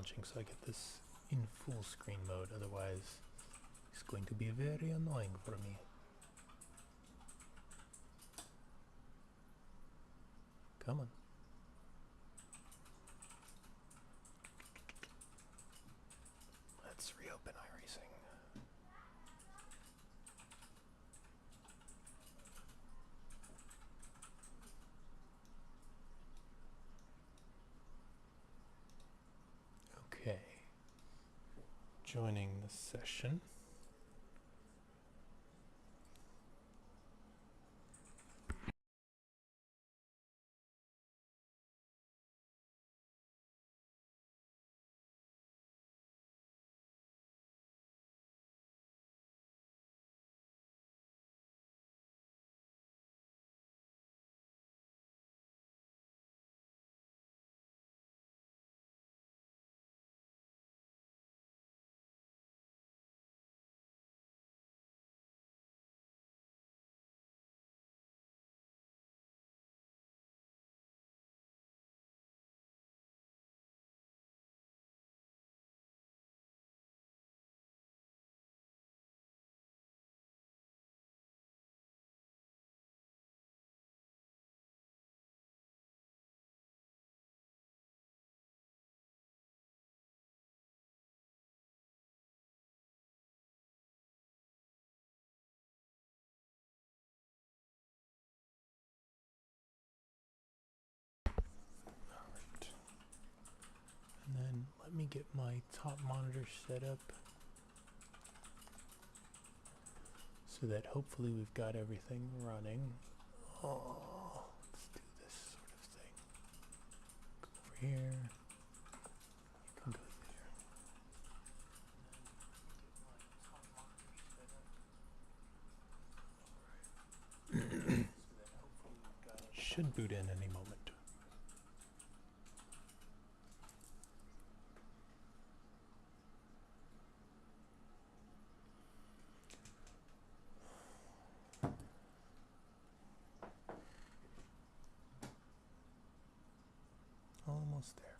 launching so I get this in full screen mode, otherwise it's going to be very annoying for me. Come on. Let's reopen iRacing. Okay. Joining the session. And then let me get my top monitor set up so that hopefully we've got everything running. Oh, let's do this sort of thing. Go over here. You can go there. Should boot in any moment. Almost there.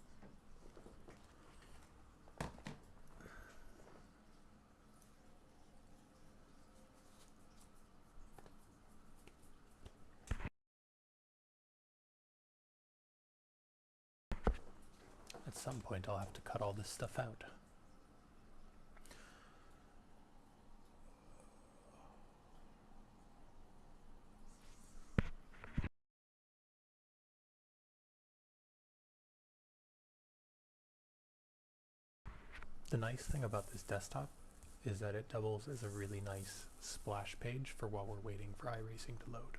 At some point I'll have to cut all this stuff out. The nice thing about this desktop is that it doubles as a really nice splash page for while we're waiting for iRacing to load.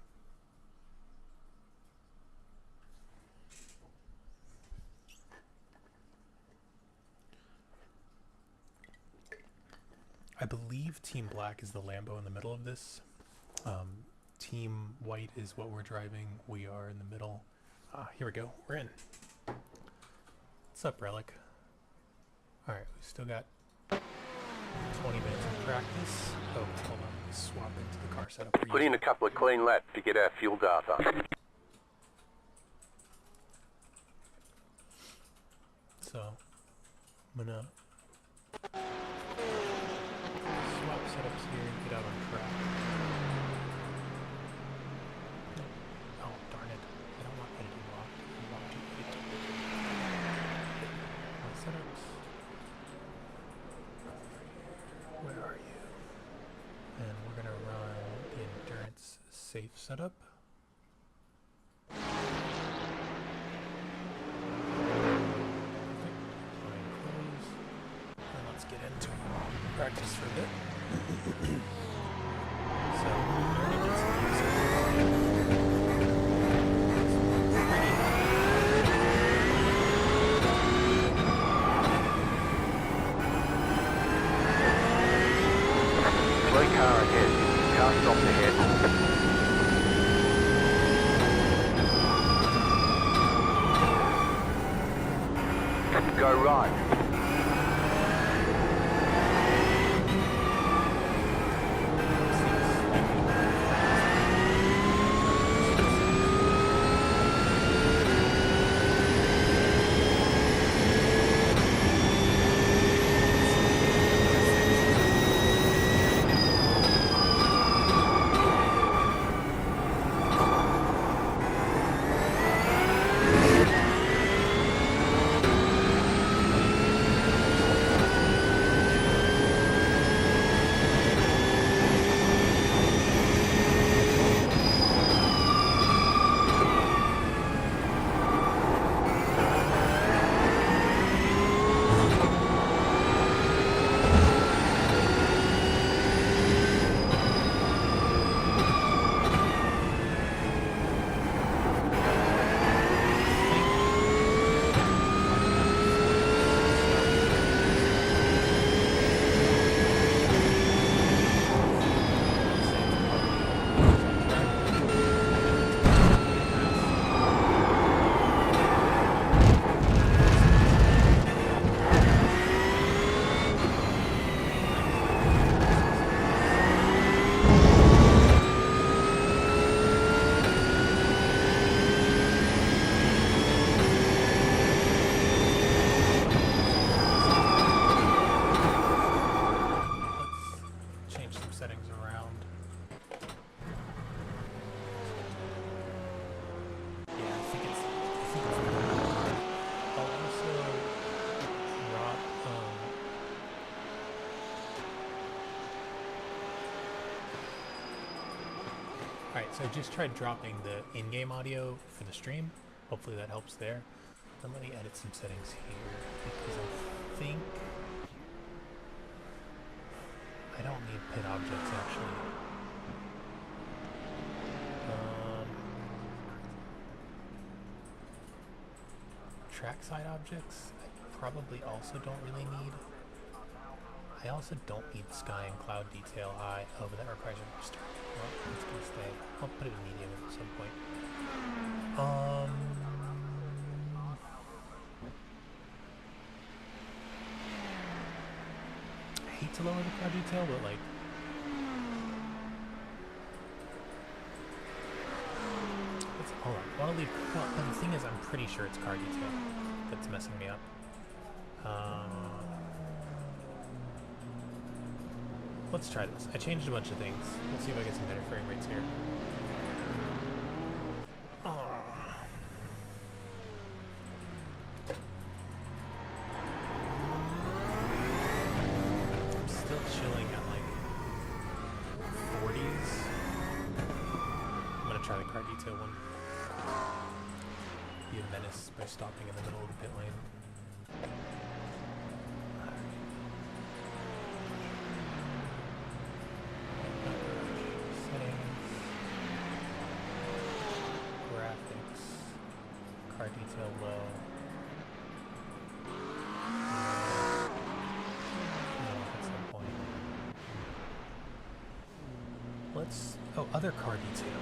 I believe Team Black is the Lambo in the middle of this. Team White is what we're driving. We are in the middle. Here we go. We're in. What's up, Relic? Alright, we still got 20 minutes of practice. Oh, hold on. Let me swap into the car setup. Put in a couple of clean laps to get our fuel data. So, I'm gonna swap setups here and get out on track. Oh, darn it. I don't want editing locked. I want to edit. My setups. Where are you? And we're going to run the endurance safe setup. Get into practice for a bit. So, learning get some music. Blue car ahead. Car stopped ahead. Go right. Alright, so I just tried dropping the in-game audio for the stream. Hopefully that helps there. And let me edit some settings here because I think I don't need pit objects actually. Trackside objects I probably also don't really need. I also don't need sky and cloud detail high. Oh, but that requires a restart. Well, it's gonna stay. I'll put it in medium at some point. I hate to lower the cloud detail, but like hold on. I want to leave. Well, but the thing is, I'm pretty sure it's car detail that's messing me up. Let's try this. I changed a bunch of things. We'll see if I get some better frame rates here. I'm still chilling at like 40s. I'm gonna try the car detail one. Be a menace by stopping in the middle of the pit lane. Car detail low. At some point. Let's. Oh, other car detail.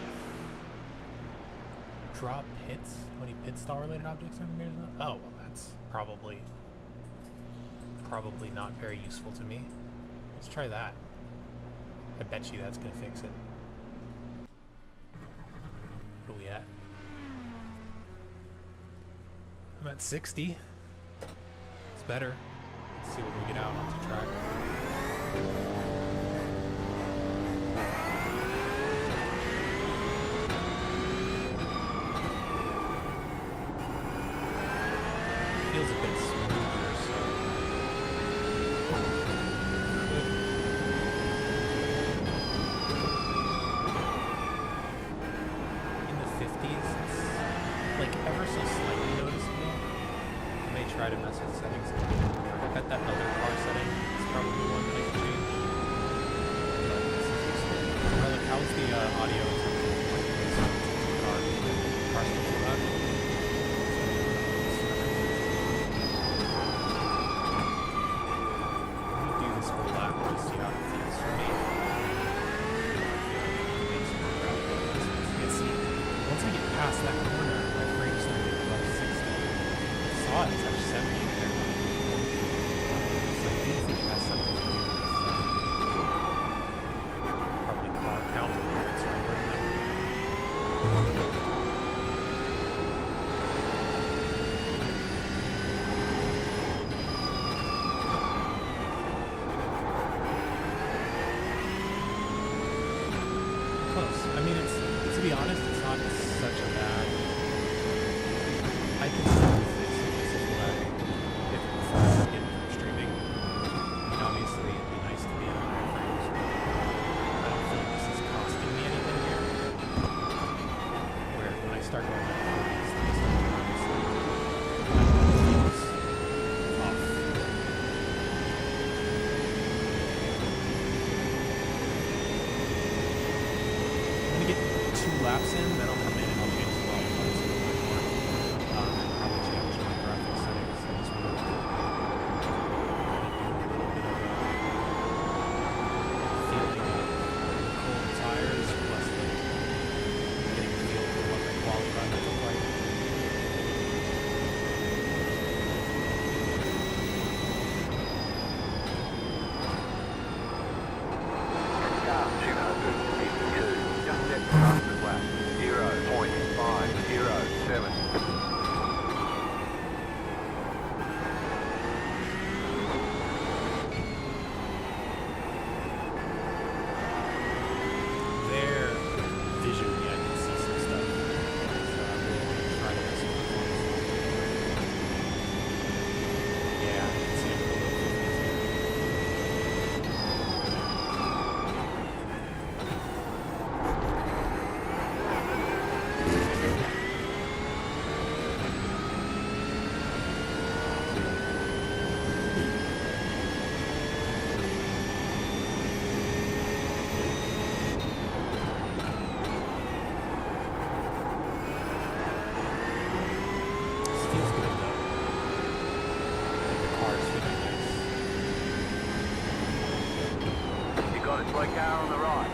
Drop hits. How many pit stall related objects are there? Oh, well, that's probably not very useful to me. Let's try that. I bet you that's gonna fix it. What are we at? I'm at 60. It's better. Let's see what we get out onto track. Feels a bit smoother, so. In the 50s, it's like ever so slightly noticeable. Try to mess with settings. I bet that other car setting is probably one that I can change. But this is useful. Like, how's the audio in terms of like car still too loud? Let me do this full lap and just see how it feels for me. See, once I get past that corner, my frame started above 60. It's actually 70 there. So I do think it has something to do with probably counting units or whatever. Close. I mean, it's, to be honest, it's not such a bad. I can still do this. Streaming. I mean, obviously, it'd be nice to be at higher frames, but I don't feel like this is costing me anything here. Where when I start going like these things start to obviously feels off. I'm gonna get 2 laps in, then I'll come in and I'll change the volume buttons a little bit more. And probably change my graphics settings. I just want to Deploy car on the right.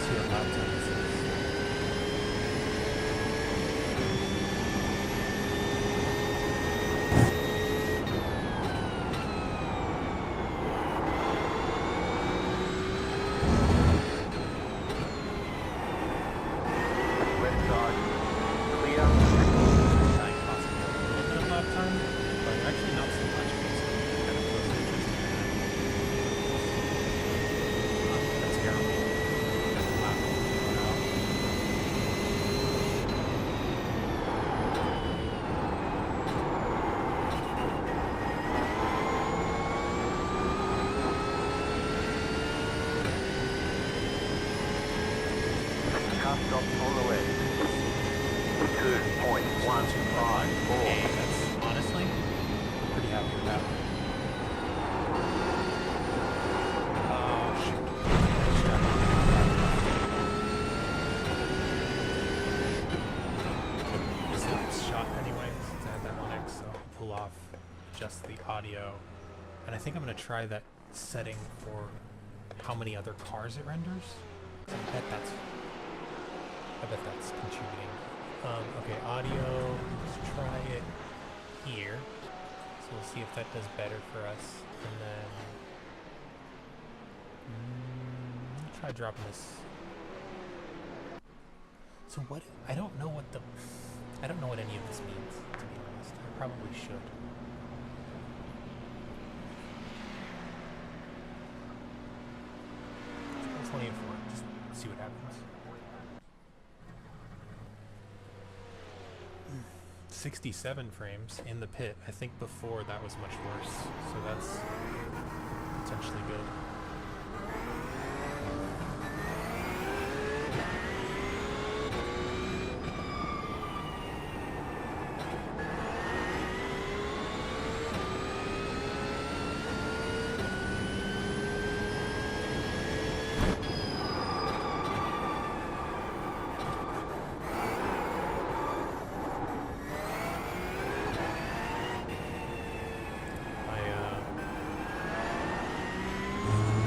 See what lap time this is. Left side. Clear. Try and cost me a little bit of lap time, but actually not so much because I'm kind of close to that's terrible. Lap run out. Car stop on the left. 2.154. Hey, that's honestly pretty happy with that. Oh shoot. This is shot anyway since I had that on X, so I'll pull off just the audio. And I think I'm gonna try that setting for how many other cars it renders. 'Cause I bet that's contributing. Okay, audio, let's try it here. So we'll see if that does better for us. And then, try dropping this. So what, I don't know what any of this means, to be honest. I probably should. Let's leave for it, just see what happens. 67 frames in the pit. I think before that was much worse, so that's potentially good.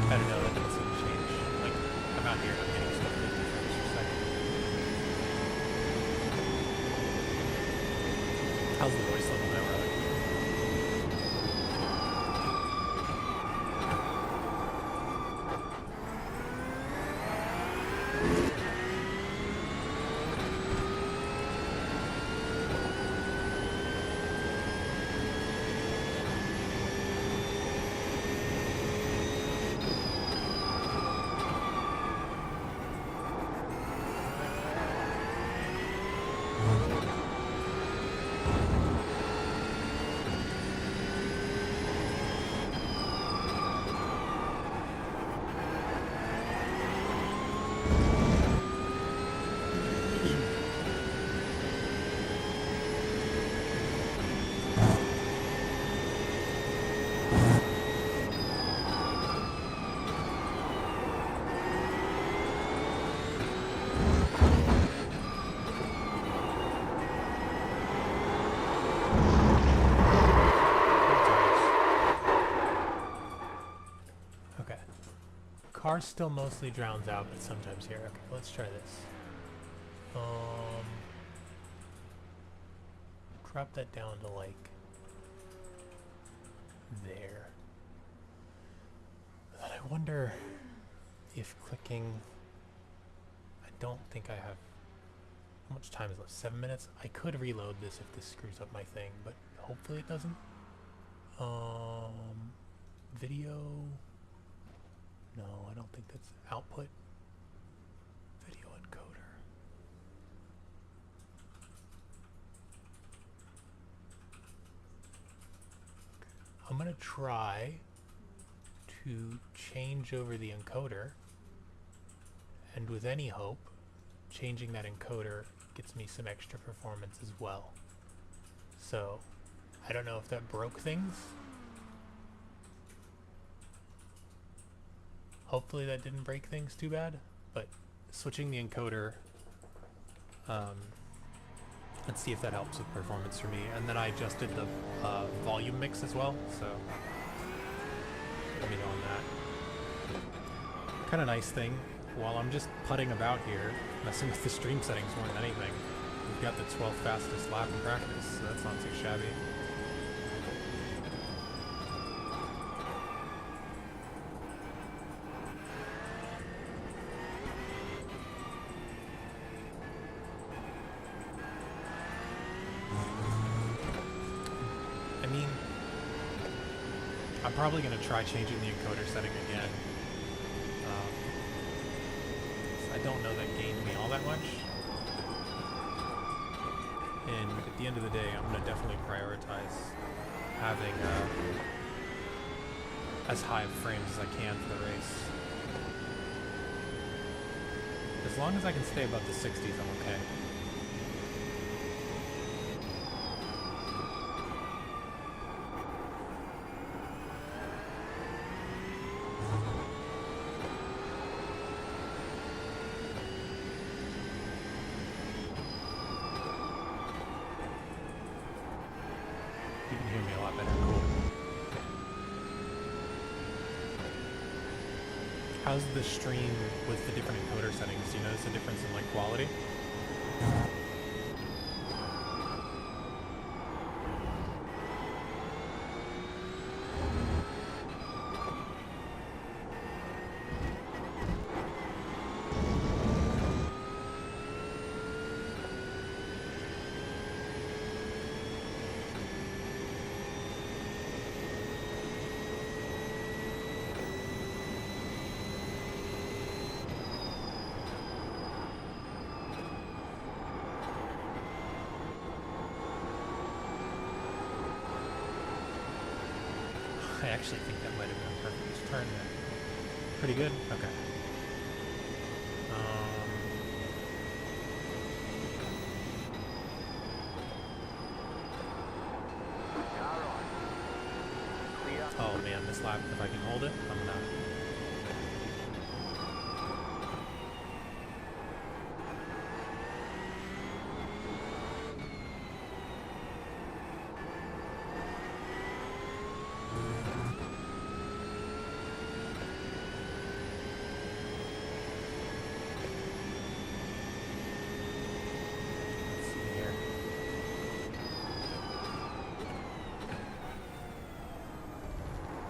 I don't know, that doesn't seem to change. Like, I'm out here, I'm getting stuff 50 frames per second. How's the voice level now, Riley? Car still mostly drowns out, but sometimes here. Okay, let's try this. Drop that down to like there. And I wonder if clicking. I don't think I have. How much time is left? 7 minutes? I could reload this if this screws up my thing, but hopefully it doesn't. Video. No, I don't think that's output. Video encoder. I'm gonna try to change over the encoder, and with any hope, changing that encoder gets me some extra performance as well. So, I don't know if that broke things. Hopefully that didn't break things too bad, but switching the encoder Let's see if that helps with performance for me. And then I adjusted the volume mix as well, so let me know on that. Kind of nice thing, while I'm just putting about here, messing with the stream settings more than anything, we've got the 12th fastest lap in practice, so that's not too shabby. I'm probably going to try changing the encoder setting again. I don't know that gained me all that much. And at the end of the day, I'm going to definitely prioritize having as high of frames as I can for the race. As long as I can stay above the 60s, I'm okay. You can hear me a lot better. Cool. How's the stream with the different encoder settings? Do you notice a difference in like quality? I actually think that might have been a perfect turn there. Pretty good? Okay. Oh man, this lap, if I can hold it, I'm gonna...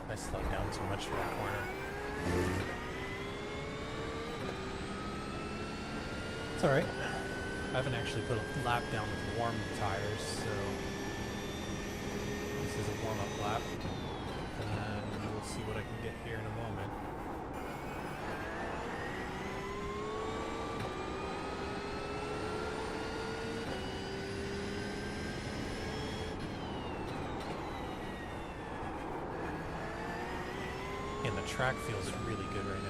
I slowed down too much for that corner. It's alright. I haven't actually put a lap down with warm tires, so this is a warm-up lap. And then we'll see what I can get here in a moment. And the track feels really good right now.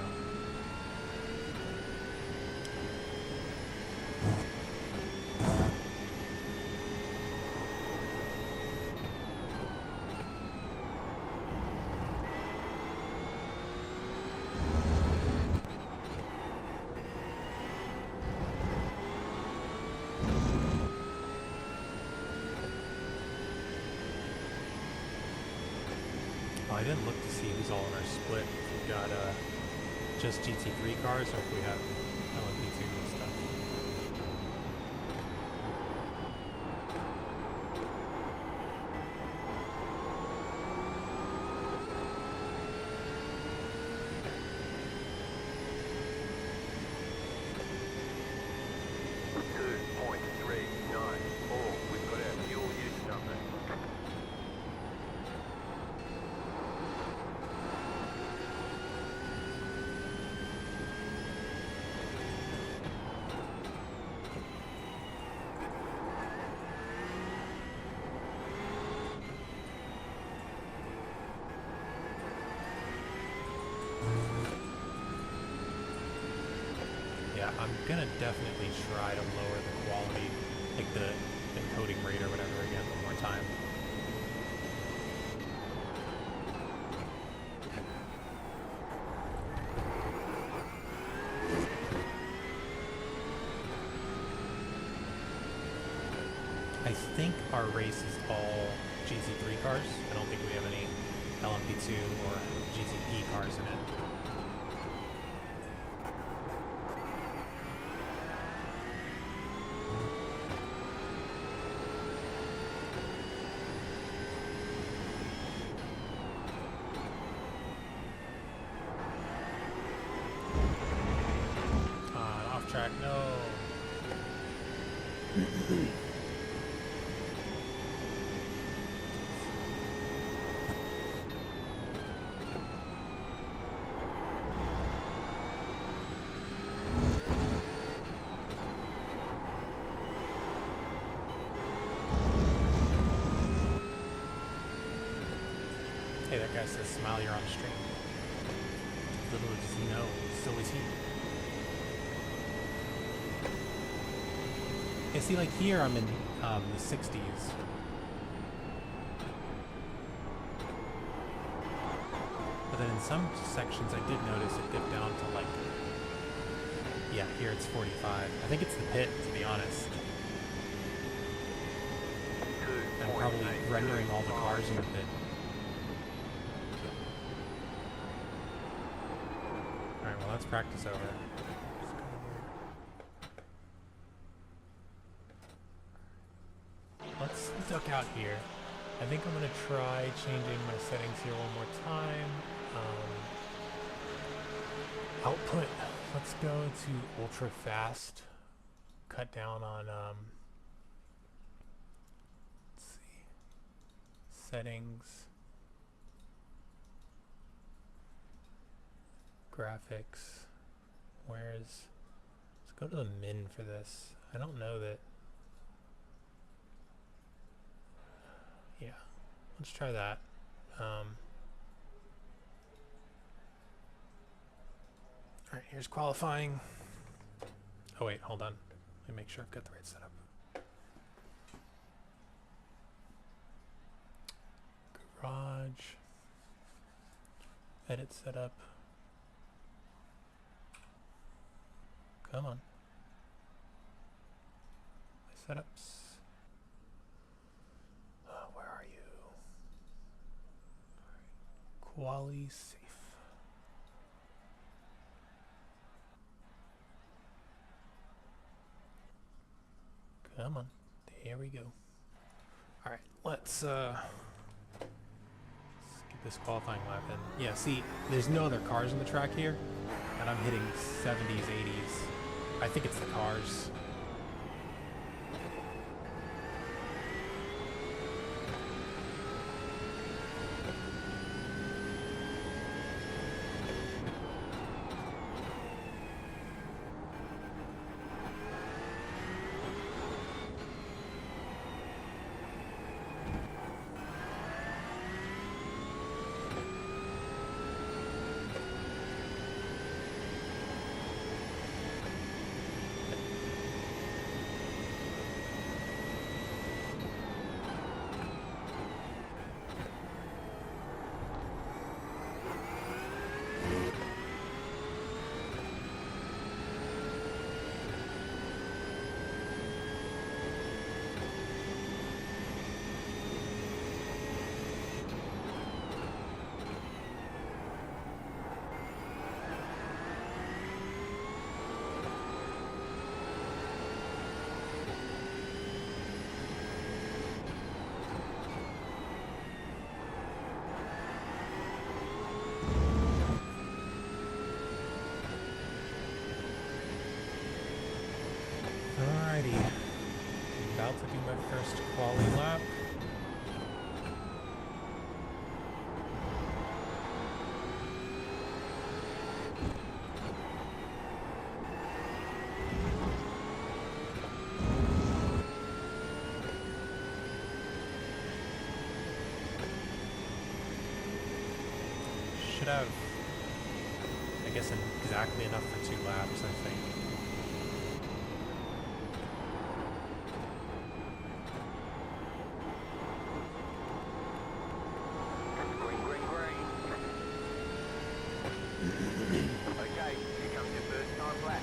Oh, I didn't look to see who's all in our split. If we've got just GT3 cars, or if we have LMP2 and stuff. Yeah, I'm gonna definitely try to lower the quality, like the encoding rate or whatever again one more time. think our race is all GZ3 cars. I don't think we have any LMP2 or GZP cars in it. Off track, no. Hey, that guy says smile, you're on stream. Little does he know, so is he. Yeah, see, like here I'm in the 60s. But then in some sections I did notice it dipped down to like, yeah, here it's 45. I think it's the pit, to be honest. I'm probably rendering all the cars in the pit. Alright, well that's practice over. Let's duck out here. I think I'm going to try changing my settings here one more time. Output, let's go to ultra fast. Cut down on, let's see, settings, graphics, let's go to the min for this. I don't know that. Yeah, let's try that. Alright, here's qualifying. Oh wait, hold on. Let me make sure I've got the right setup. Garage. Edit setup. Come on. My setups. Where are you? Quali safe. Come on. There we go. Alright, let's get this qualifying lap in. Yeah, see, there's no other cars on the track here, and I'm hitting 70s, 80s. I think it's the cars. Alrighty, about to do my first quali lap. Should have, I guess, exactly enough for 2 laps, I think. Okay, here comes your first time lap.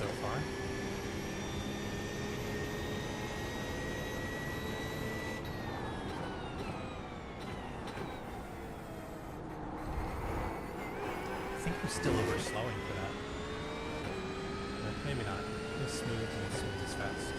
so far. I think we're still overslowing for that. But maybe not. It's smooth and smooth as fast.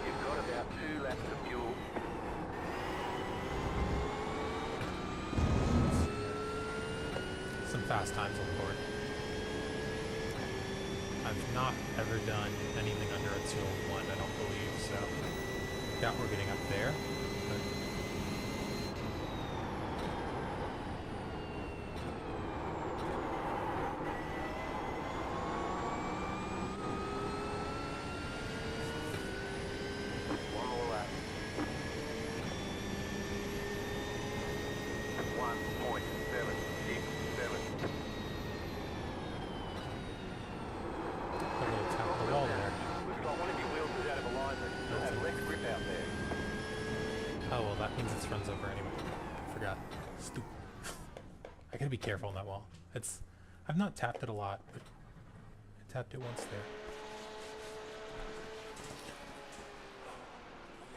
You've got about 2 laps of fuel. Some fast times on board. I've not ever done anything under a 2:01, I don't believe, so yeah, we're getting up there. But One more lap. 1.767. a little tap of the wall there. Looks like one of your wheels is out of alignment. You'll have less grip out there. Oh well, that means it runs over anyway. Forgot. Stupid. I gotta be careful on that wall. I've not tapped it a lot, but I tapped it once there.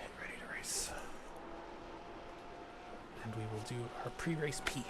And ready to race. And we will do our pre-race P.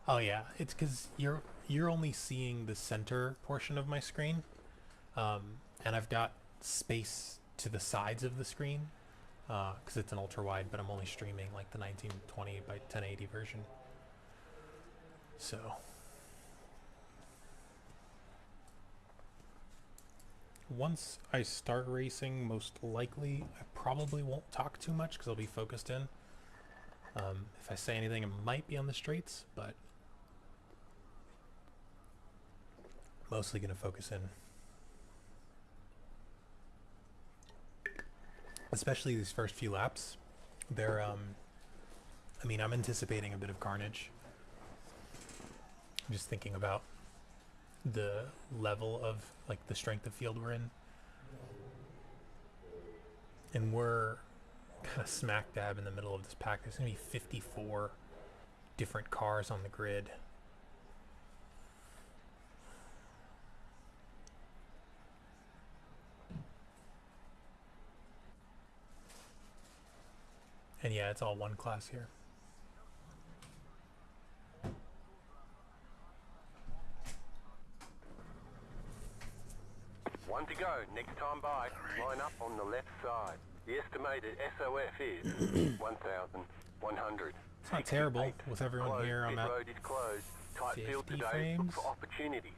Oh yeah, it's because you're only seeing the center portion of my screen, and I've got space to the sides of the screen because it's an ultra wide, but I'm only streaming like the 1920 by 1080 version. So once I start racing, most likely I probably won't talk too much because I'll be focused in. If I say anything, it might be on the straights, but mostly going to focus in. Especially these first few laps. They're, I mean, I'm anticipating a bit of carnage. I'm just thinking about the level of, like, the strength of field we're in. And we're kind of smack dab in the middle of this pack. There's going to be 54 different cars on the grid. And yeah, it's all one class here. One to go. Next time by. Line up on the left side. The estimated SOF is 1,100. It's not terrible with everyone Closed. here. I'm Pit at road is closed. Tight field 50 today. frames. Look for opportunity.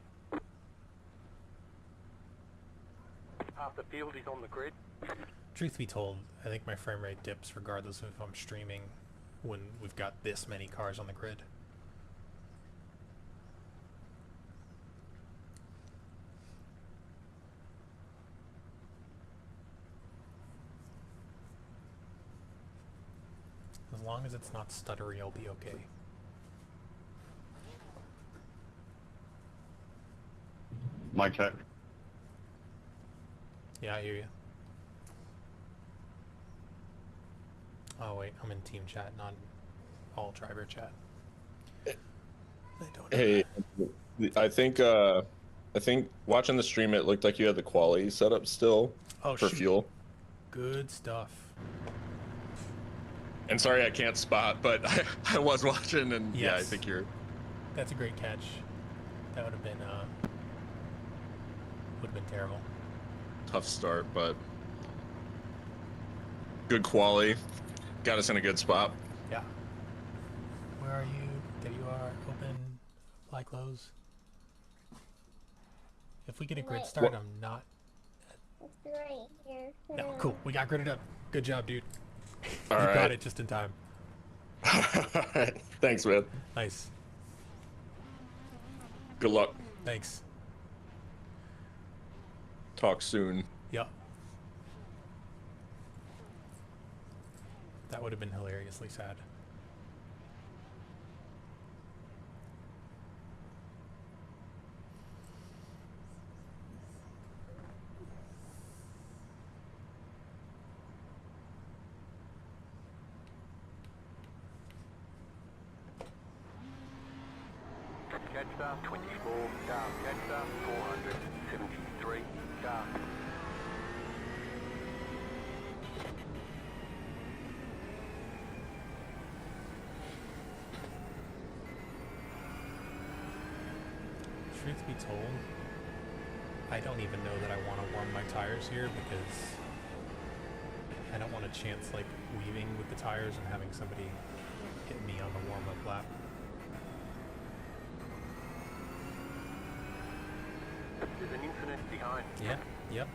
Half the field is on the grid. Truth be told, I think my frame rate dips regardless of if I'm streaming when we've got this many cars on the grid. As long as it's not stuttery, I'll be okay. Mic check. Yeah, I hear you. Oh wait, I'm in team chat, not all driver chat. I don't know. Hey, I think watching the stream, it looked like you had the quality set up still Oh, for shoot. fuel. Good stuff. And sorry I can't spot, but I was watching, and yeah, I Yes. think you're. That's a great catch. That would have been terrible. Tough start, but good quality. Got us in a good spot. Yeah. Where are you? There you are. Open. Apply close. If we get a grid start, What? I'm not. It's right here. No, cool. We got gridded up. Good job, dude. All You right. got it just in time. Thanks, man. Nice. Good luck. Thanks. Talk soon. Yep. That would have been hilariously sad. Jetstar 24, dark. Jetstar 473, dark. Truth be told, I don't even know that I want to warm my tires here because I don't want to chance like weaving with the tires and having somebody hit me on the warm-up lap. There's an incident behind. Yeah, yep.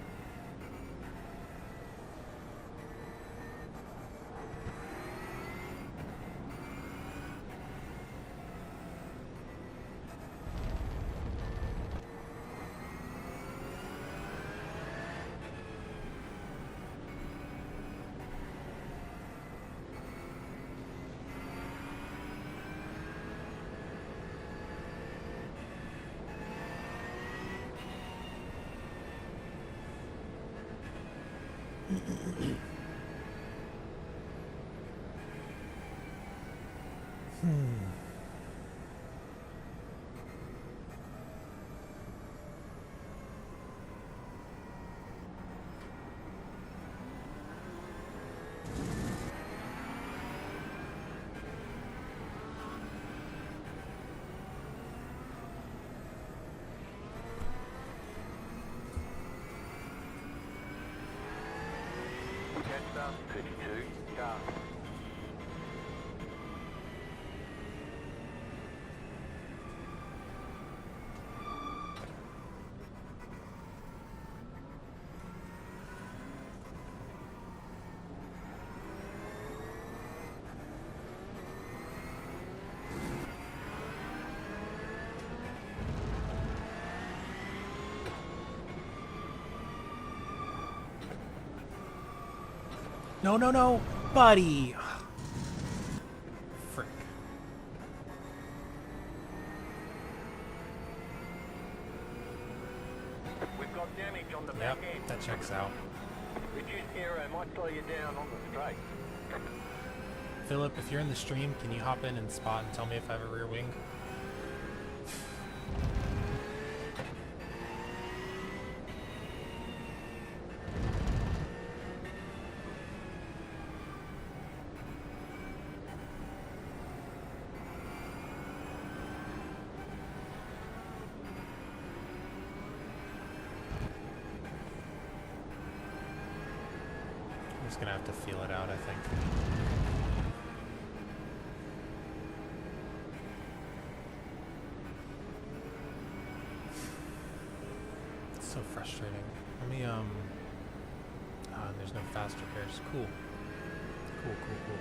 Jetstar 32, dark. No, no, no, buddy. Frick. We've got damage on the Yep, back end. that checks out. Reduced aero might slow you down on the straight. Philip, if you're in the stream, can you hop in and spot and tell me if I have a rear wing? I'm just gonna have to feel it out, I think. It's so frustrating. Let me, there's no fast repairs. Cool. Cool, cool, cool.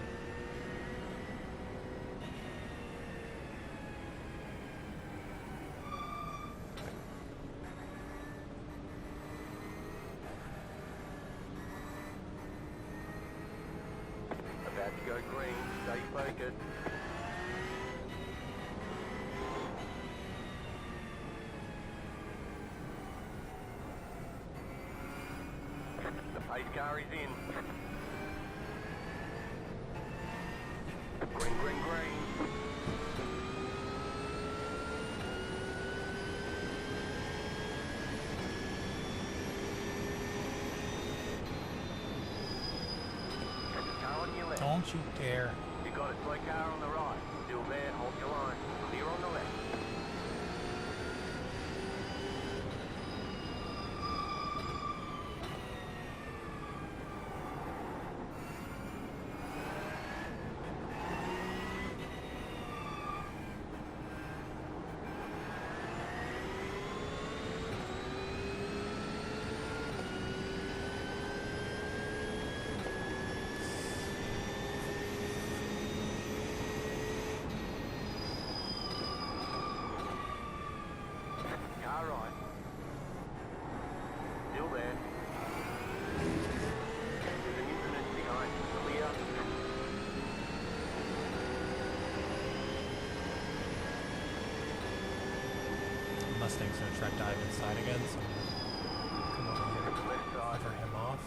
go green. Stay focused. The pace car is in. Green, green, green. Car on your left. Don't you dare. You got a slow car on the right. Still there, hold your line. Clear on the left. Car right. Still there. There's an incident behind. Clear. Mustang's gonna try to dive inside again, so I'm gonna come over here Left to side. cover him off.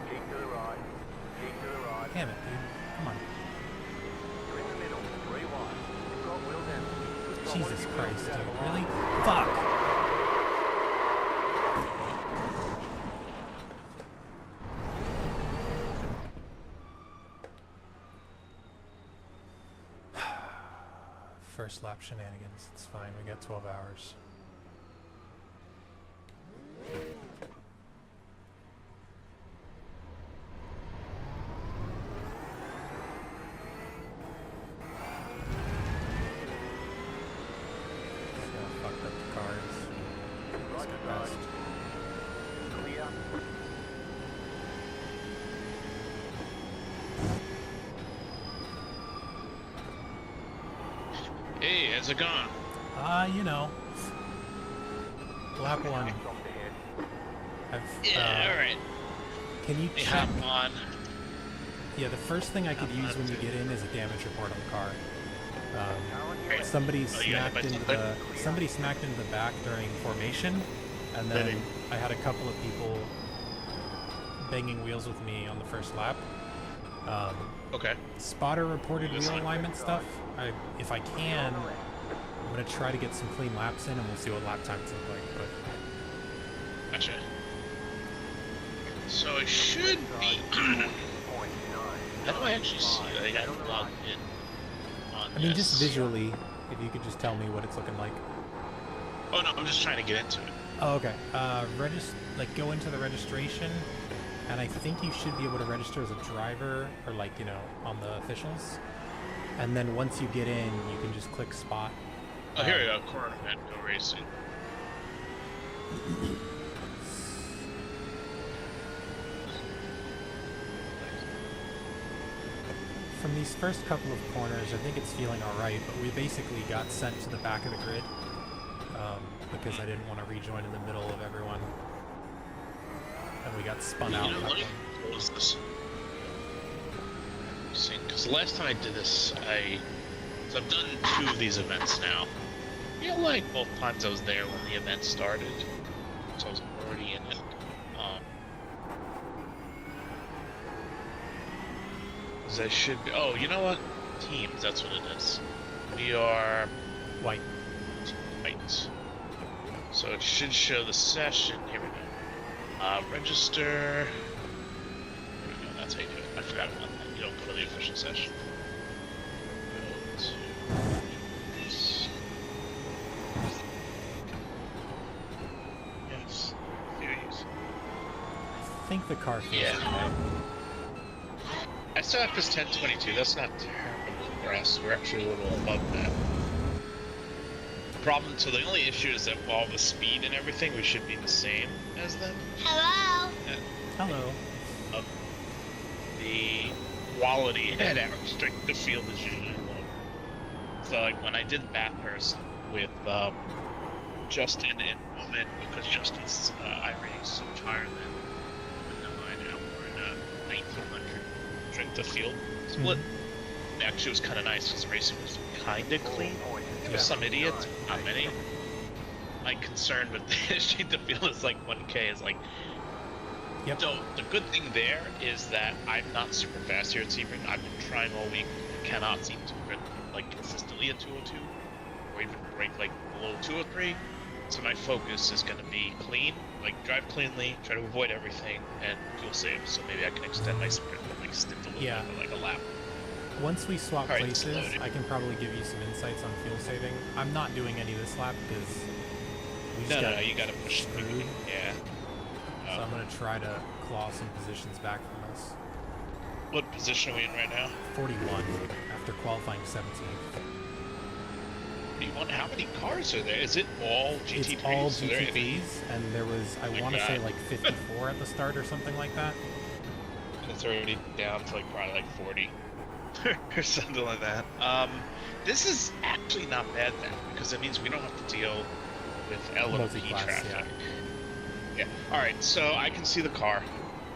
Keep to the right. Keep to the right. Damn it, dude. Come on. You're in the middle. 3 wide. You've got wheel damage. You've got one of Jesus your Christ, wheels out dude. of line. Really? Fuck! First lap shenanigans. It's fine. We got 12 hours. See how fucked up the car is. Let's Right get side. past. Clear. Hey, how's it going? You know. Lap 1. Next off the head. I've, Yeah, alright. Can you Hey, check? hop on. Yeah, the first thing I could I'm use not when you too- get in is a damage report on the car. Car on your Great. left. Somebody Oh, you got smacked it by into something? the smacked into the back during formation, and then Hitting. I had a couple of people banging wheels with me on the first lap. Okay. Spotter reported This wheel one? alignment stuff. If I can, I'm gonna try to get some clean laps in, and we'll see what lap times look like. But Gotcha. So it should be. How do I actually see it? I got logged in on I mean, just this. visually, if you could just tell me what it's looking like. Oh no, I'm just trying to get into it. Oh, okay. Go into the registration, and I think you should be able to register as a driver, or on the officials. And then once you get in, you can just click spot. Oh, here we go. Corner event, go racing. From these first couple of corners, I think it's feeling alright, but we basically got sent to the back of the grid because I didn't want to rejoin in the middle of everyone. And we got spun out. You know, that let me one. close this. Because the last time I did this, so I've done 2 of these events now. I feel like both times I was there when the event started, so I was already in it. Because I should be. Oh, you know what? Teams, that's what it is. We are White. white. So it should show the session. Here we go. Register. There we go. That's how you do it. I forgot about that. You don't go to the official session. Go to this. Yes. Series. I think the car feels Yeah. okay. I still have this 1022. That's not terrible for us. We're actually a little above that. Problem. So the only issue is that all the speed and everything, we should be the same as them. Hello. Hello. The quality at our strength of field is usually lower. So like when I did Bathurst with Justin and Roman, because Justin's IRA is so much higher than I know we're in 1900 strength the field split. Actually, it was kind of nice because the racing was kind of clean. There was some idiots, not many. My concern with the street to field is like 1K is like. Yep. So the good thing there is that I'm not super fast here at Sebring. I've been trying all week. Cannot seem to get like consistently at 202, or even break like below 203. So my focus is going to be clean, like drive cleanly, try to avoid everything, and fuel save. So maybe I can extend my sprint, like stint a little bit, like a lap. Once we swap Alright, places, loaded. I can probably give you some insights on fuel saving. I'm not doing any this lap because we just No, you gotta push through. Yeah. So I'm gonna try to claw some positions back from us. What position are we in right now? 41 after qualifying 17th. 41. How many cars are there? Is it all GT3s? It's all So they're heavy. GT3s, and there was, I my want to say, God. like 54 at the start or something like that. And it's already down to like probably like 40 or something like that. This is actually not bad then, because it means we don't have to deal with L and P Multi-class, traffic. Yeah. All right. So I can see the car.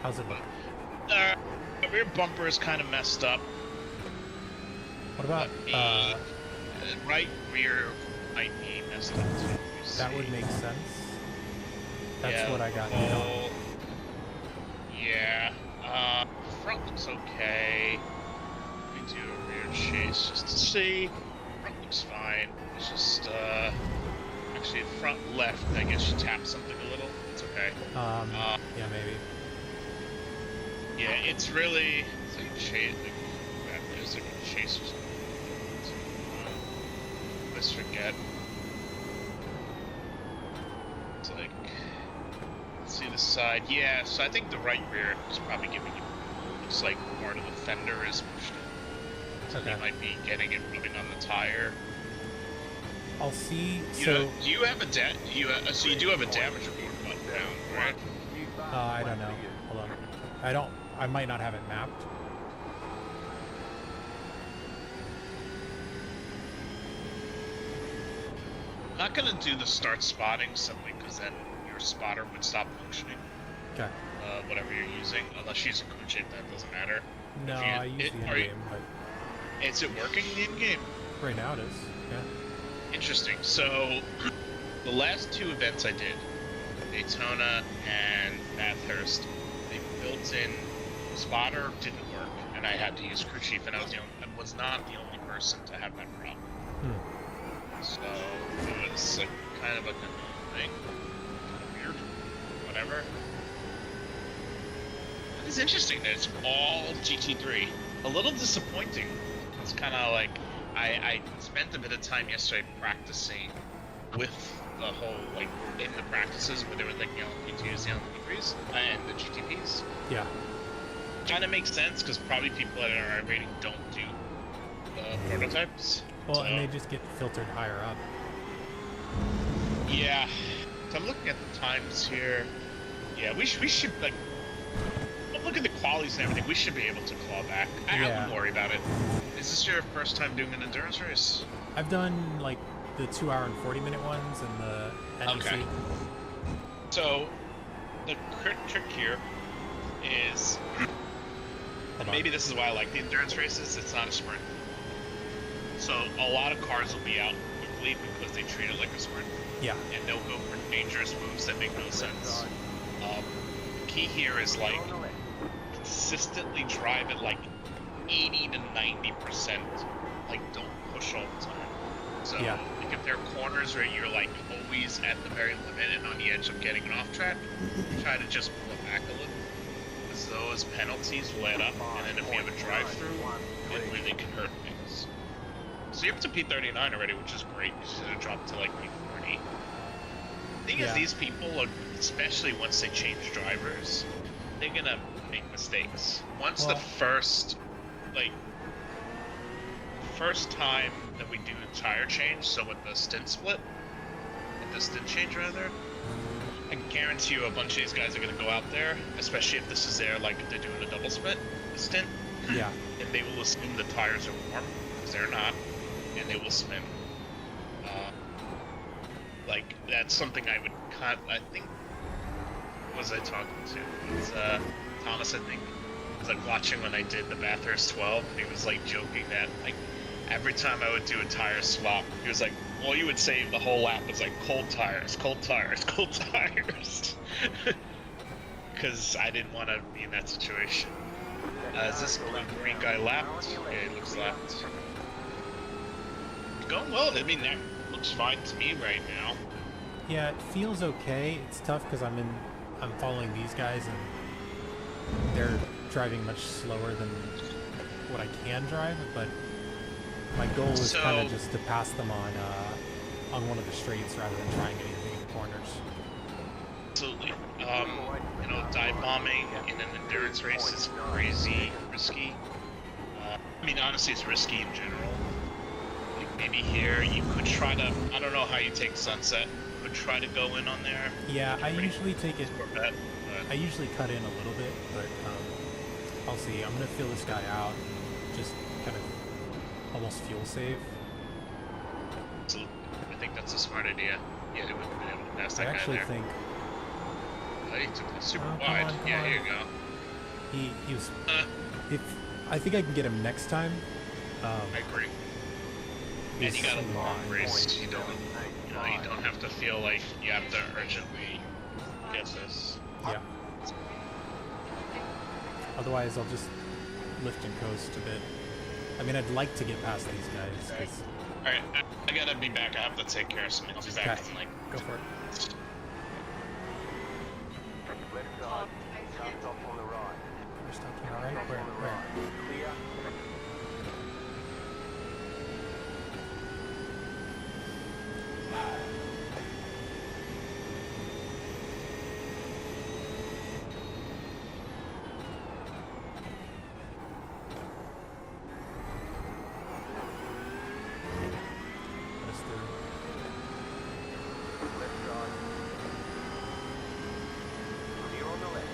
How's it look? The rear bumper is kind of messed up. What about, The right rear might be messed up too. Let me that see. would make sense. That's Yeah, what I got the hit on. whole- Yeah. Front looks okay. Let me do a rear chase just to see. Front looks fine. It's just actually front left. I guess you tap something a little. It's okay. Yeah, maybe. Yeah, it's really. It's like chase. Like, there's like a chase or something. Let's forget. It's like. Let's see the side. Yeah, so I think the right rear is probably giving you. Looks like part of the fender is pushed in. So Okay. you might be getting it rubbing on the tire. I'll see. You So, know, do you have a so you do have a damage report button down, right? I don't know. Hold on. I might not have it mapped. I'm not gonna do the start spotting simply because then your spotter would stop functioning. Okay. Whatever you're using, unless you use a code shape, that doesn't matter. No, If you- I use the are you- in-game, but Is it working in the in-game? right now it is. Yeah. Interesting. So, the last two events I did, Daytona and Bathurst, the built-in spotter didn't work, and I had to use crew chief, and I was not the only person to have that problem. So it was like kind of a thing, kind of weird. Whatever. It's interesting that it's all GT3. A little disappointing. It's kind of like I spent a bit of time yesterday practicing with the whole like in the practices where there were like P2s, P3s, and the GTPs. Yeah. Kind of makes sense because probably people at our rating don't do prototypes. Well, So- and they just get filtered higher up. Yeah. So I'm looking at the times here. Yeah, we should like. Look at the qualities and everything. We should be able to claw back. I wouldn't worry about it. Is this your first time doing an endurance race? I've done like the 2 hour and 40-minute ones and the NEC. Okay. So the trick here is, and maybe this is why I like the endurance races. It's not a sprint. So a lot of cars will be out quickly because they treat it like a sprint. Yeah. And they'll go for dangerous moves that make no sense. The key here is like consistently drive at like 80 to 90%. Like don't push all the time. So Yeah. like if there are corners where you're like always at the very limit and on the edge of getting off track, try to just pull it back a little. Because those penalties will add up, and then if you have a drive-through, it really can hurt things. So you're up to P39 already, which is great. You should have dropped to like P40. Thing is, Yeah. these people, are, especially once they change drivers, they're gonna make mistakes. Once the Well- first time that we do a tire change, so with the stint split, with the stint change rather, I guarantee you a bunch of these guys are gonna go out there, especially if this is their, like, if they're doing a double stint, Yeah. and they will assume the tires are warm, because they're not, and they will spin. Like, that's something I would I think, who was I talking to? It's, Thomas, I think. was like watching when I did the Bathurst 12, and he was like joking that like every time I would do a tire swap, he was like, all you would say the whole lap was like cold tires, cold tires, cold tires. Because I didn't want to be in that situation. Is this green guy lapped? Yeah, he looks lapped. Going well. I mean, that looks fine to me right now. Yeah, it feels okay. It's tough because I'm following these guys and they're driving much slower than what I can drive, but my goal is kind of just to pass them on one of the straights rather than trying anything in the corners. Absolutely. You know, dive bombing in an endurance race is crazy risky. I mean, honestly, it's risky in general. Like maybe here you could try to, I don't know how you take Sunset, could try to go in on there. Yeah, I usually take it, Bet, I usually cut in a little bit, but I'll see. I'm going to feel this guy out and just kind of almost fuel save. Absolutely. I think that's a smart idea. Yeah, they wouldn't have been able to pass that I guy actually there. think He took it super come wide. on, come Yeah, on. here you go. he was. If I think I can get him next time. I agree. And he's you got a in long line. race. You don't have to feel like you have to urgently get this. Yeah. Otherwise, I'll just lift and coast a bit. I mean, I'd like to get past these guys. 'Cause All right, I gotta be back. I have to take care of something. I'll be back Okay. in like. Go for it. Left side. Car stop on the right. We're stopping all right. Where? Clear. Let us through. Left side. Clear on the left.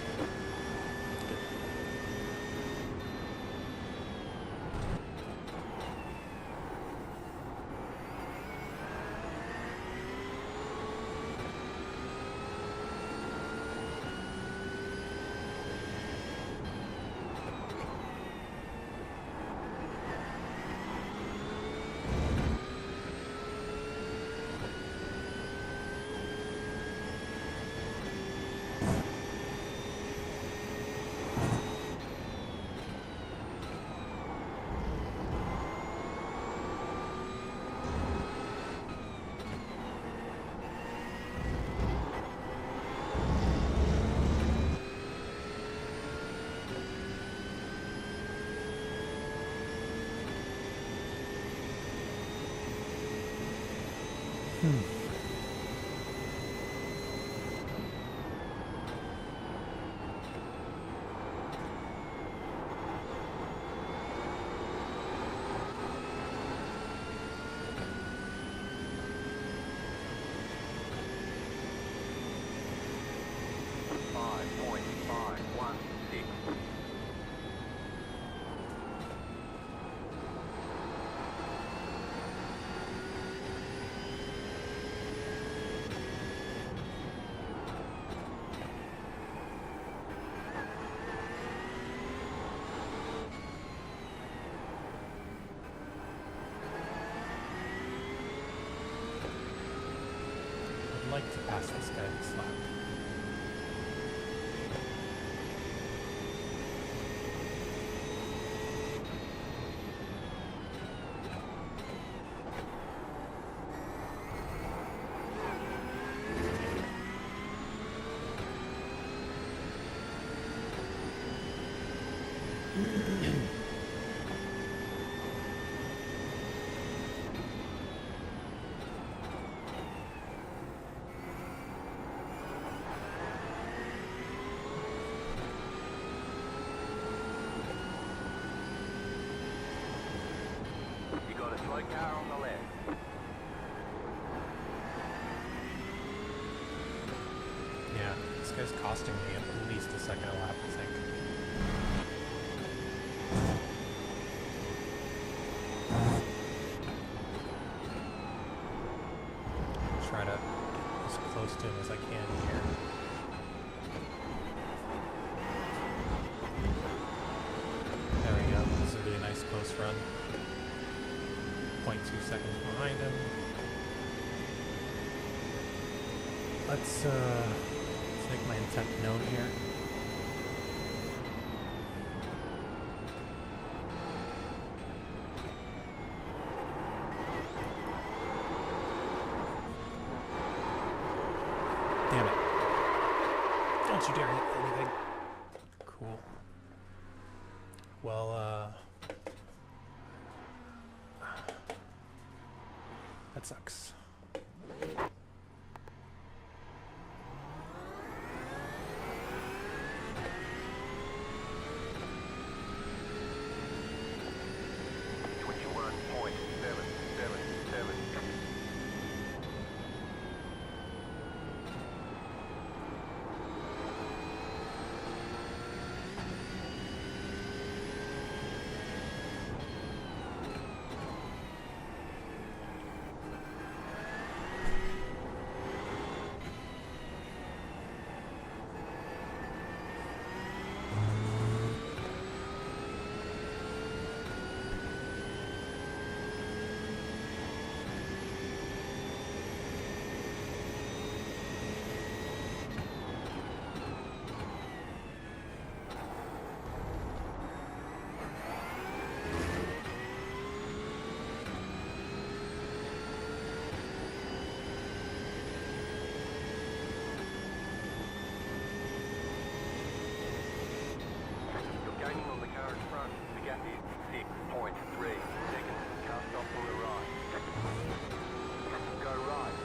I'd like to pass this guy this lap. You got a slow car on the left. Yeah, this guy's costing me at least a second a lap, I think. Try to get as close to him as I can here. close run. 0.2 seconds behind him. Let's make my intent known here. Damn it. Don't you dare hit anything. Cool. Well, that sucks. Gaining on the car in front. The gap is 6.3 seconds. Cast off on the right. Go right.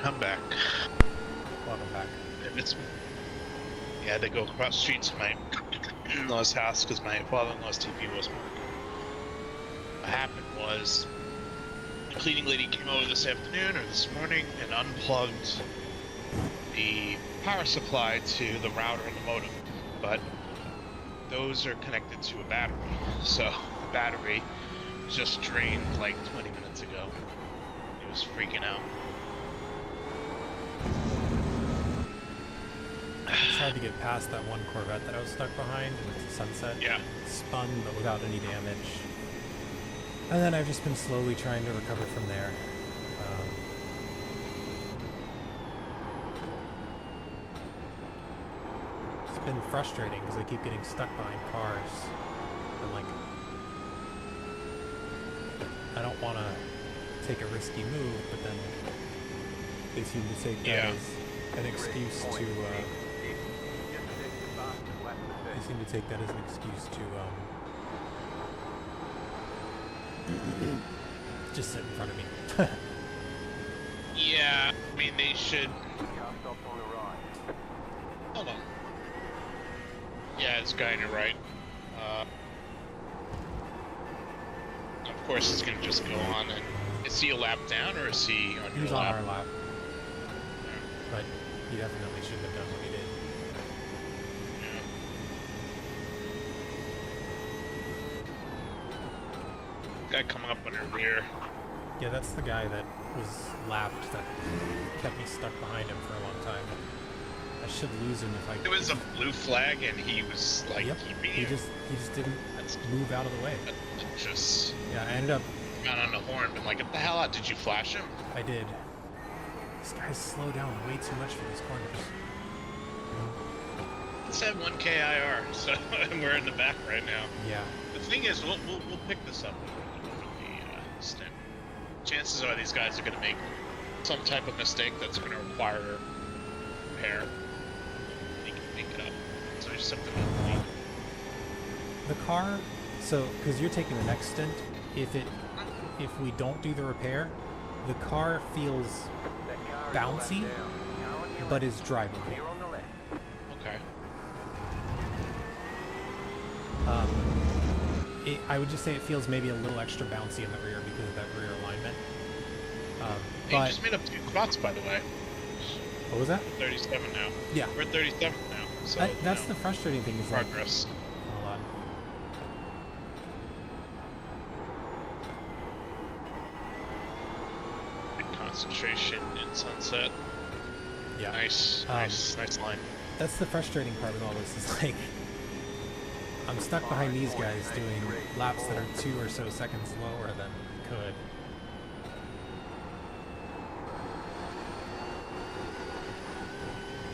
I'm back. Welcome back. It's yeah, I had to go across the street to my in-law's house because my father-in-law's TV wasn't working. What happened was the cleaning lady came over this afternoon or this morning and unplugged the power supply to the router and the modem, but those are connected to a battery. So the battery just drained like 20 minutes ago. It was freaking out. I tried to get past that one Corvette that I was stuck behind into Sunset. Yeah. Spun, but without any damage. And then I've just been slowly trying to recover from there. It's been frustrating because I keep getting stuck behind cars. I'm like, I don't want to take a risky move, but then they seem to take that as an excuse to. They seem to take that as an excuse to just sit in front of me. Yeah, I mean they should. Car stop on the right. Hold on. Yeah, it's guy on your right. Of course, it's gonna just go on. And is he a lap down or is he on your He's lap? on our lap, but he definitely shouldn't have done what he did. Guy coming up on your rear. Yeah, that's the guy that was lapped that kept me stuck behind him for a long time. I should lose him if I. It was a blue flag, and he was like, Yep. He just didn't That's move out of the way. just Yeah, I ended up. got on the horn, been like, "Get the hell out!" Did you flash him? I did. This guy's slowed down way too much for these corners. Let's have 1 KIR, so and we're in the back right now. Yeah. The thing is, we'll pick this up over the stint. Chances are these guys are going to make some type of mistake that's going to require repair. They can pick it up. So we just have to lead. The car, so because you're taking the next stint, if we don't do the repair, the car feels bouncy, but is drivable. You're on the left. Okay. I would just say it feels maybe a little extra bouncy in the rear because of that rear alignment. Hey, But just made up 2 spots, by the way. what was that? 37 now. Yeah, We're at 37 now. So that's the frustrating thing is like, progress. hold on. Big concentration in Sunset. Yeah. Nice, nice line. That's the frustrating part of all this is like I'm stuck behind these guys doing laps that are 2 or so seconds lower than could.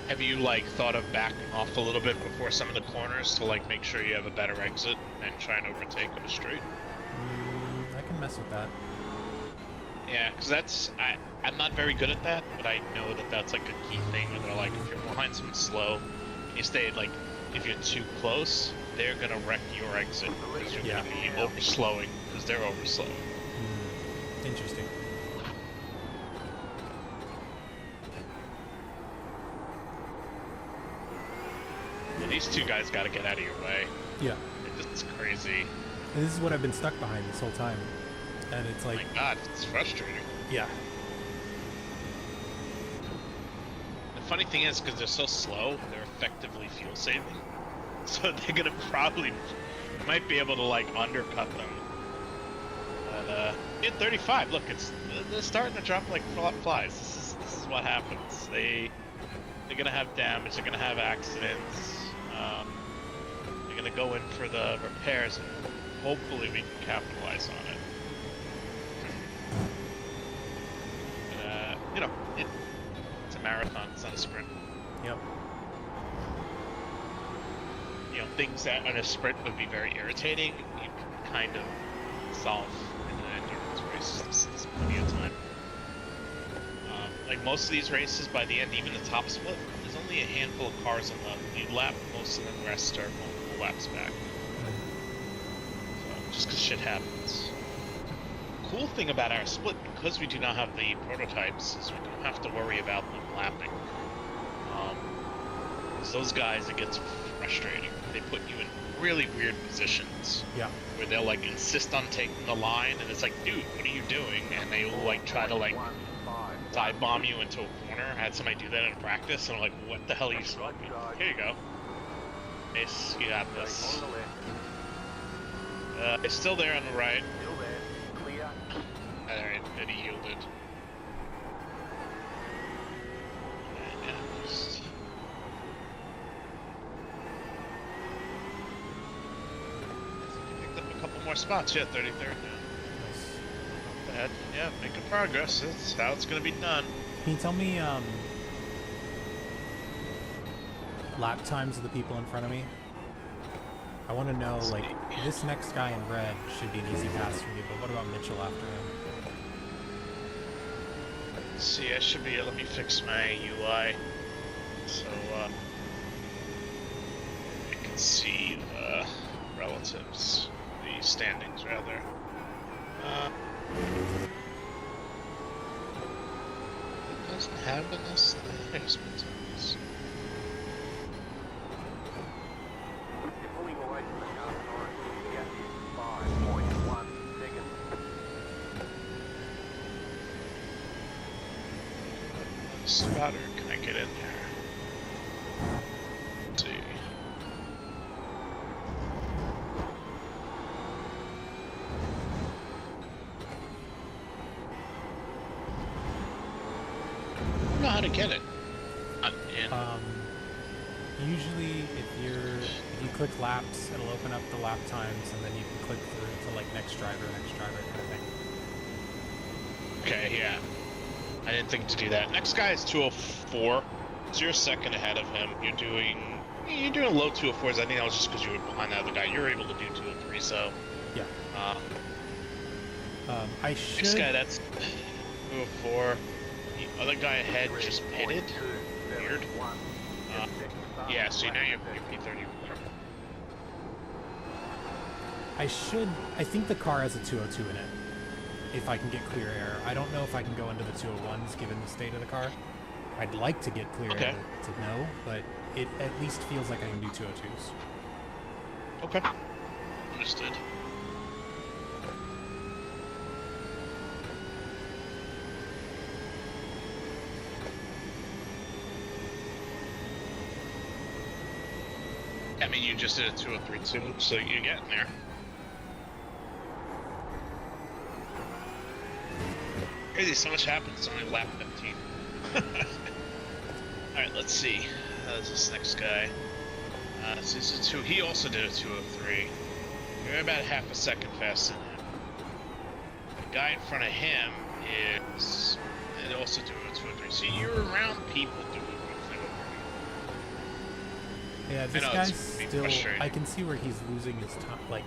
Have you like thought of backing off a little bit before some of the corners to like make sure you have a better exit and try and overtake on the straight? I can mess with that. Yeah, because I'm not very good at that, but I know that that's like a key thing where they're like, if you're behind someone slow, and you stay like, if you're too close, they're gonna wreck your exit because you're gonna be overslowing because they're overslowing. Interesting. And these 2 guys got to get out of your way. Yeah. It's crazy. And this is what I've been stuck behind this whole time. And it's Oh like, my God, it's frustrating. yeah. The funny thing is, because they're so slow, they're effectively fuel saving. So they're gonna probably might be able to like undercut them. But in 35, look, they're starting to drop like flies. This is what happens. They're gonna have damage. They're gonna have accidents. They're gonna go in for the repairs, and hopefully we can capitalize on it. You know, it's a marathon. It's not a sprint. Yep. You know, things that on a sprint would be very irritating, you can kind of solve in an endurance race. There's plenty of time. Like most of these races, by the end, even the top split, there's only a handful of cars on the lead lap. Most of the rest are multiple laps back. So, just because shit happens. cool thing about our split, because we do not have the prototypes, is we don't have to worry about them lapping. 'Cause those guys, it gets frustrating. They put you in really weird positions. Yeah. Where they'll like insist on taking the line, and it's like, dude, what are you doing? And they will like try to like dive bomb you into a corner. I had somebody do that in practice, and I'm like, what the hell are you smoking? Here you go. Ace, you got this. It's still there on the right. Still there. Clear. Alright, and he yielded. Yeah, just... picked up a couple more spots. Yeah, 33rd now. Nice. Not bad. Yeah, making progress. That's how it's gonna be done. Can you tell me lap times of the people in front of me? I want to know, like, this next guy in red should be an easy pass for me, but what about Mitchell after him? Let's see, I should be. Let me fix my UI. So, I can see the relatives, the standings, rather. It doesn't have in this. There's Matthias. You're pulling away from the car behind. Gap is 5.1 seconds. Spotter, can I get in there? Let's see. I don't know how to get it. I'm in. Usually if you click laps, it'll open up the lap times, and then you can click through to like next driver kind of thing. Okay, yeah. I didn't think to do that. Next guy is 204. So you're a second ahead of him. You're doing low 204s. I think that was just because you were behind the other guy. You're able to do 203, so. Yeah. I should. Next guy, that's 204. The other guy ahead just pitted. Weird. Yeah, so now you're P30. I think the car has a 202 in it. If I can get clear air. I don't know if I can go into the 201s given the state of the car. I'd like to get clear air to know, but it at least feels like I can do 202s. Okay. Understood. I mean, you just did a 203 too, so you're getting there. Crazy, so much happens. It's only lap 15. Alright, let's see. How's this next guy? So this is he also did a 203. You're about half a second faster than him. The guy in front of him is also doing a 203. So you're around people doing roughly what we're doing. Yeah, this guy's still. I can see where he's losing his time. Like,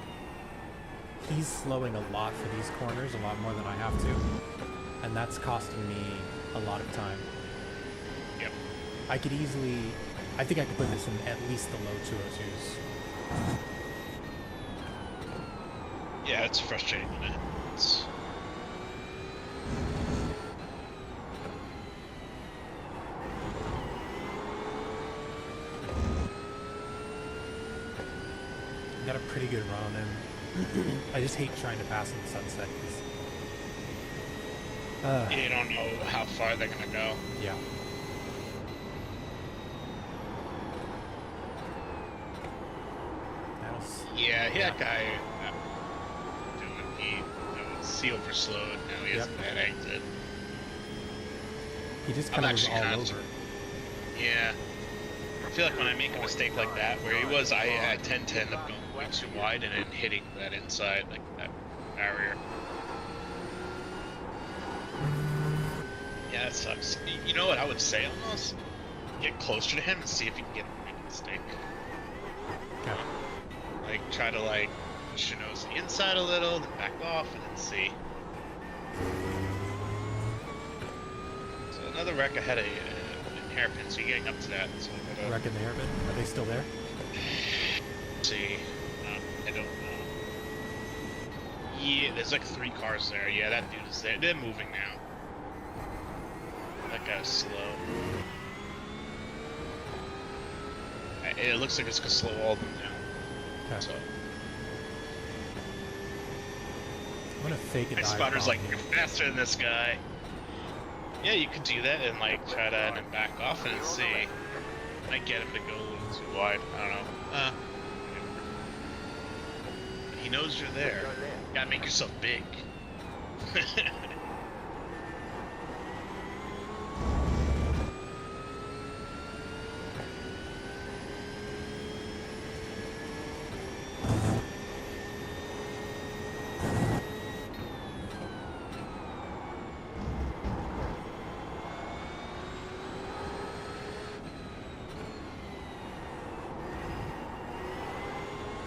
he's slowing a lot for these corners, a lot more than I have to. And that's costing me a lot of time. Yep. I think I could put this in at least the low 202s. Yeah, it's frustrating when it happens. Got a pretty good run on him. I just hate trying to pass in the sunset. You don't know how far they're gonna go. Yeah. Yeah, that guy. He overslowed. Now he has a bad exit. He just kind of was all over. Yeah. I feel like when I make a mistake like that, where he was, I tend to end up going way too wide and then hitting that inside, like that barrier. Yeah, that sucks. You know what I would say almost? Get closer to him and see if you can get him to make a mistake. Okay. Like, try to, like, push your nose to the inside a little, then back off, and then see. So another wreck ahead of you, in hairpin, so you're getting up to that. So wreck in the hairpin? Are they still there? See. I don't know. Yeah, there's like 3 cars there. Yeah, that dude is there. They're moving now. That guy's slow. It looks like it's gonna slow all of them down. Okay. So. I'm gonna fake a My dive spotter's bomb like, here. you're faster than this guy. Yeah, you could do that and like try to and then back off and see. Might get him to go a little too wide. I don't know. He knows you're there. You gotta make yourself big.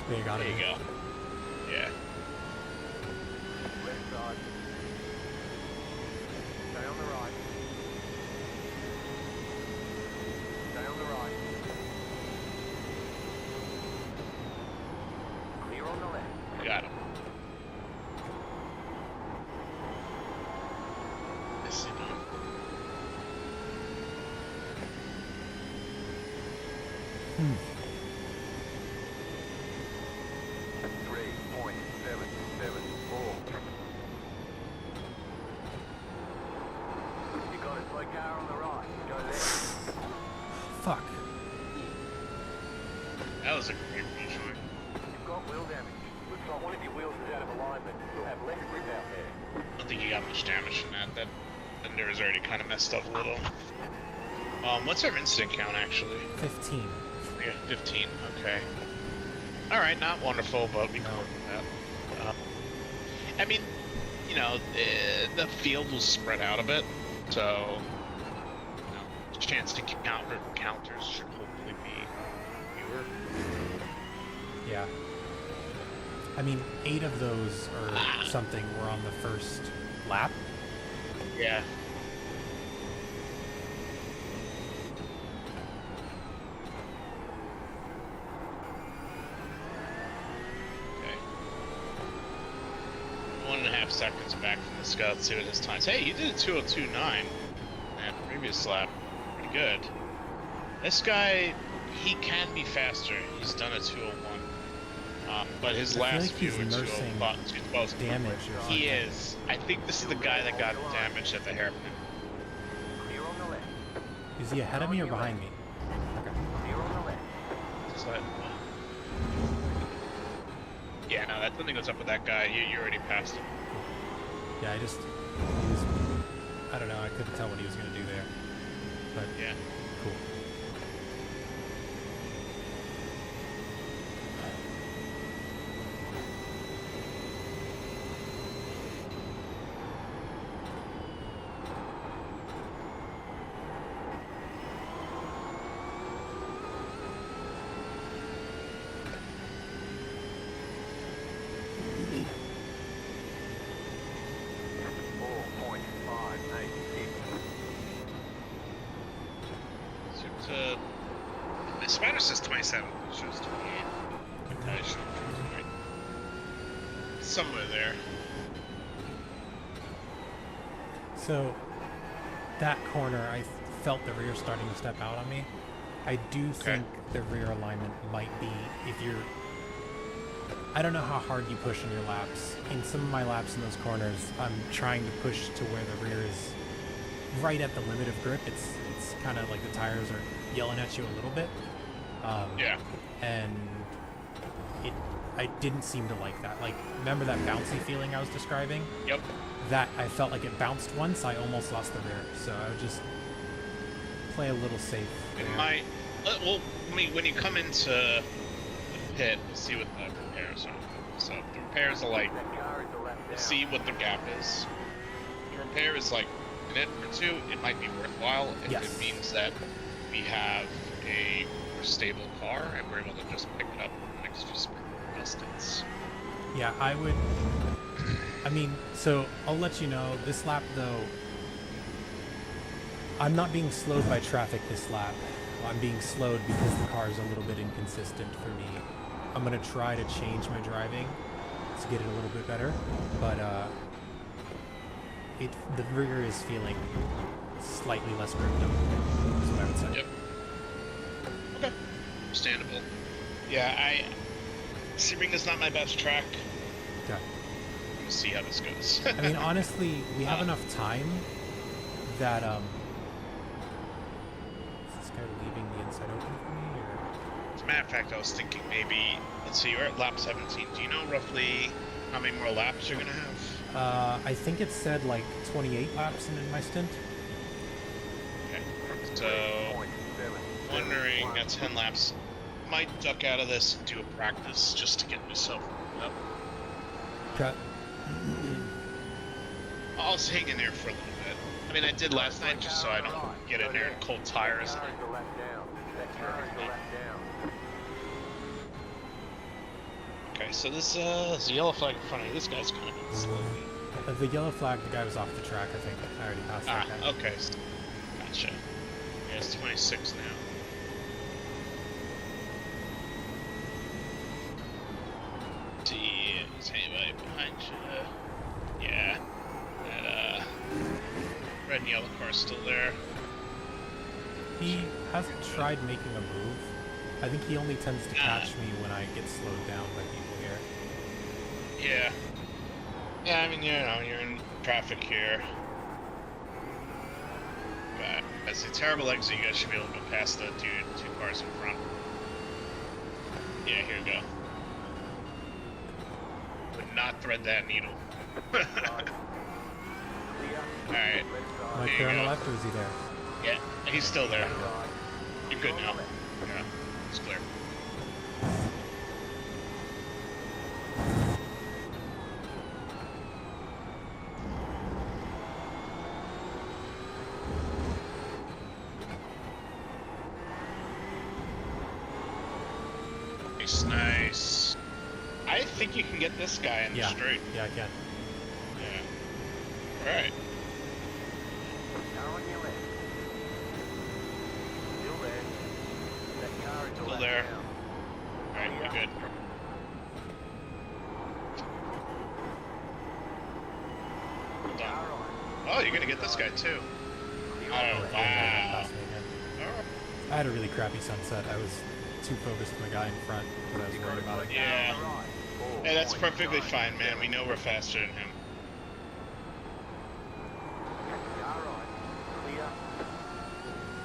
There you got There it. you go. Yeah. Left side. Stay on the right. Stay on the right. Clear on the left. Got him. I see him. 3.774. You got a slow car on the right. Go left. Fuck. That was a great rejoin. You've got wheel damage. Looks like one of your wheels is out of alignment. You'll have less grip out there. I don't think you got much damage from that. That fender is already kind of messed up a little. What's our incident count actually? 15. Yeah, 15. Okay. All right, not wonderful, but we can work with that. I mean, you know, the field was spread out a bit, so you know, chance to counter counters should hopefully be fewer. Yeah. I mean, 8 of those or something were on the first lap. Yeah. Okay. 1.5 seconds back from the scout. See what his times. Hey, you did a 2:02.9 at the previous lap. Pretty good. This guy, he can be faster. He's done a 2:01. But his I feel last like few he's were nursing 2:12. damage or something. He is. I think this is the guy that got damaged at the hairpin. Clear on the left. Is he ahead of me or behind me? Okay. Clear on the left. Is that... Yeah, no, that nothing goes up with that guy. You already passed him. Yeah, he was, I don't know, I couldn't tell what he was going to do there. But, Yeah. cool. The spider says 27, it shows 28. I should right. Somewhere there. So, that corner, I felt the rear starting to step out on me. I do think the rear alignment might be, if you're... I don't know how hard you push in your laps. In some of my laps in those corners, I'm trying to push to where the rear is right at the limit of grip. It's kind of like the tires are yelling at you a little bit. Yeah. And I didn't seem to like that. Like, remember that bouncy feeling I was describing? Yep. That I felt like it bounced once, I almost lost the rear. So I would just play a little safe. It there. might... Well, I mean, when you come into the pit, you'll see what the repairs are. So the repairs are like... That car is a lap down. See what the gap is. The repair is like a minute or two. It might be worthwhile if Yes. it means that we have a more stable car and we're able to just pick it up next to sprint distance. Yeah, I would... I mean, so I'll let you know, this lap though, I'm not being slowed by traffic this lap. I'm being slowed because the car is a little bit inconsistent for me. I'm going to try to change my driving to get it a little bit better, but the rear is feeling slightly less gripped up. That's what I would say. Yep. Okay. Understandable. Yeah, Sebring is not my best track. Okay. We'll see how this goes. I mean, honestly, we have enough time that is this guy leaving the inside open for me, or? As a matter of fact, I was thinking maybe, let's see, you're at lap 17. Do you know roughly how many more laps you're gonna have? I think it said like 28 laps in my stint. Okay. So, wondering at 10 laps, might duck out of this and do a practice just to get myself warmed up. Okay. I'll just hang in there for a little bit. I mean, I did last night just so I don't get in there and cold tires. Car is the left down. That car is the left down. Okay, so this is a yellow flag in front of you. This guy's kind of slow. The yellow flag, the guy was off the track, I think. I already passed that guy. Okay. Gotcha. Yeah, it's 26 now. See, is anybody behind you? Yeah. That, red and yellow car's still there. He hasn't tried making a move. I think he only tends to catch me when I get slowed down by people here. Yeah. Yeah, I mean, you know, you're in traffic here. But as a terrible exit, you guys should be able to go past the two cars in front. Yeah, here we go. Would not thread that needle. Alright. Am I clear on the left, or is he there? Yeah, he's still there. You're good now. Yeah, it's clear. Nice. I think you can get this guy in the straight. Yeah, I can. Yeah. Alright. Car on your left. Still there. That car is the Still left there. down. Alright, you're good. Hold on. Oh, you're gonna get this guy too. Oh, wow. Passed me again. I had a really crappy sunset. I was too focused on the guy in front that I was worried about it. Yeah. Hey, that's perfectly fine, man. We know we're faster than him.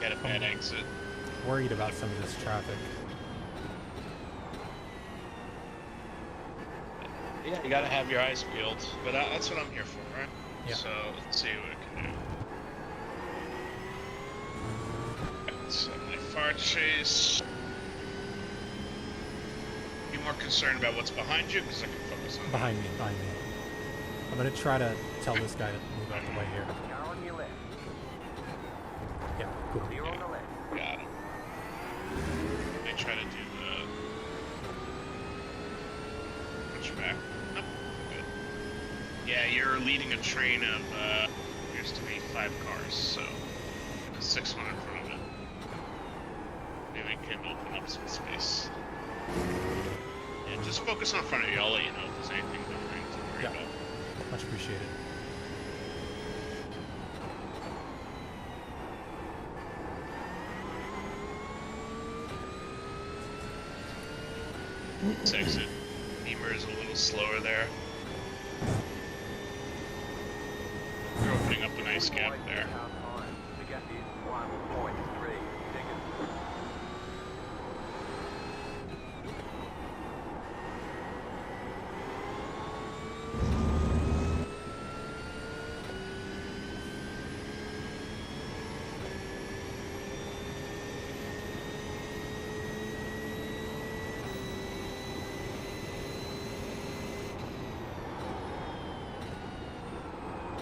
Got a bad exit. Worried about some of this traffic. Yeah, you gotta have your eyes peeled. But that's what I'm here for, right? Yeah. So, let's see what I can do. So, my far chase. Be more concerned about what's behind you, because I can focus on Behind me. I'm gonna try to tell this guy to move out the way here. Car on your left. Yeah, cool. Clear on the left. Got him. I try to do the pushback. Nope. Good. Yeah, you're leading a train of appears to be 5 cars, so 6 1 in front of it. Maybe we can open up some space. Yeah, just focus on front of you. I'll let you know if there's anything behind to worry about. Much appreciated. Let's exit. Beamer is a little slower there. We're opening up a nice gap there. The gap is 1.3 seconds.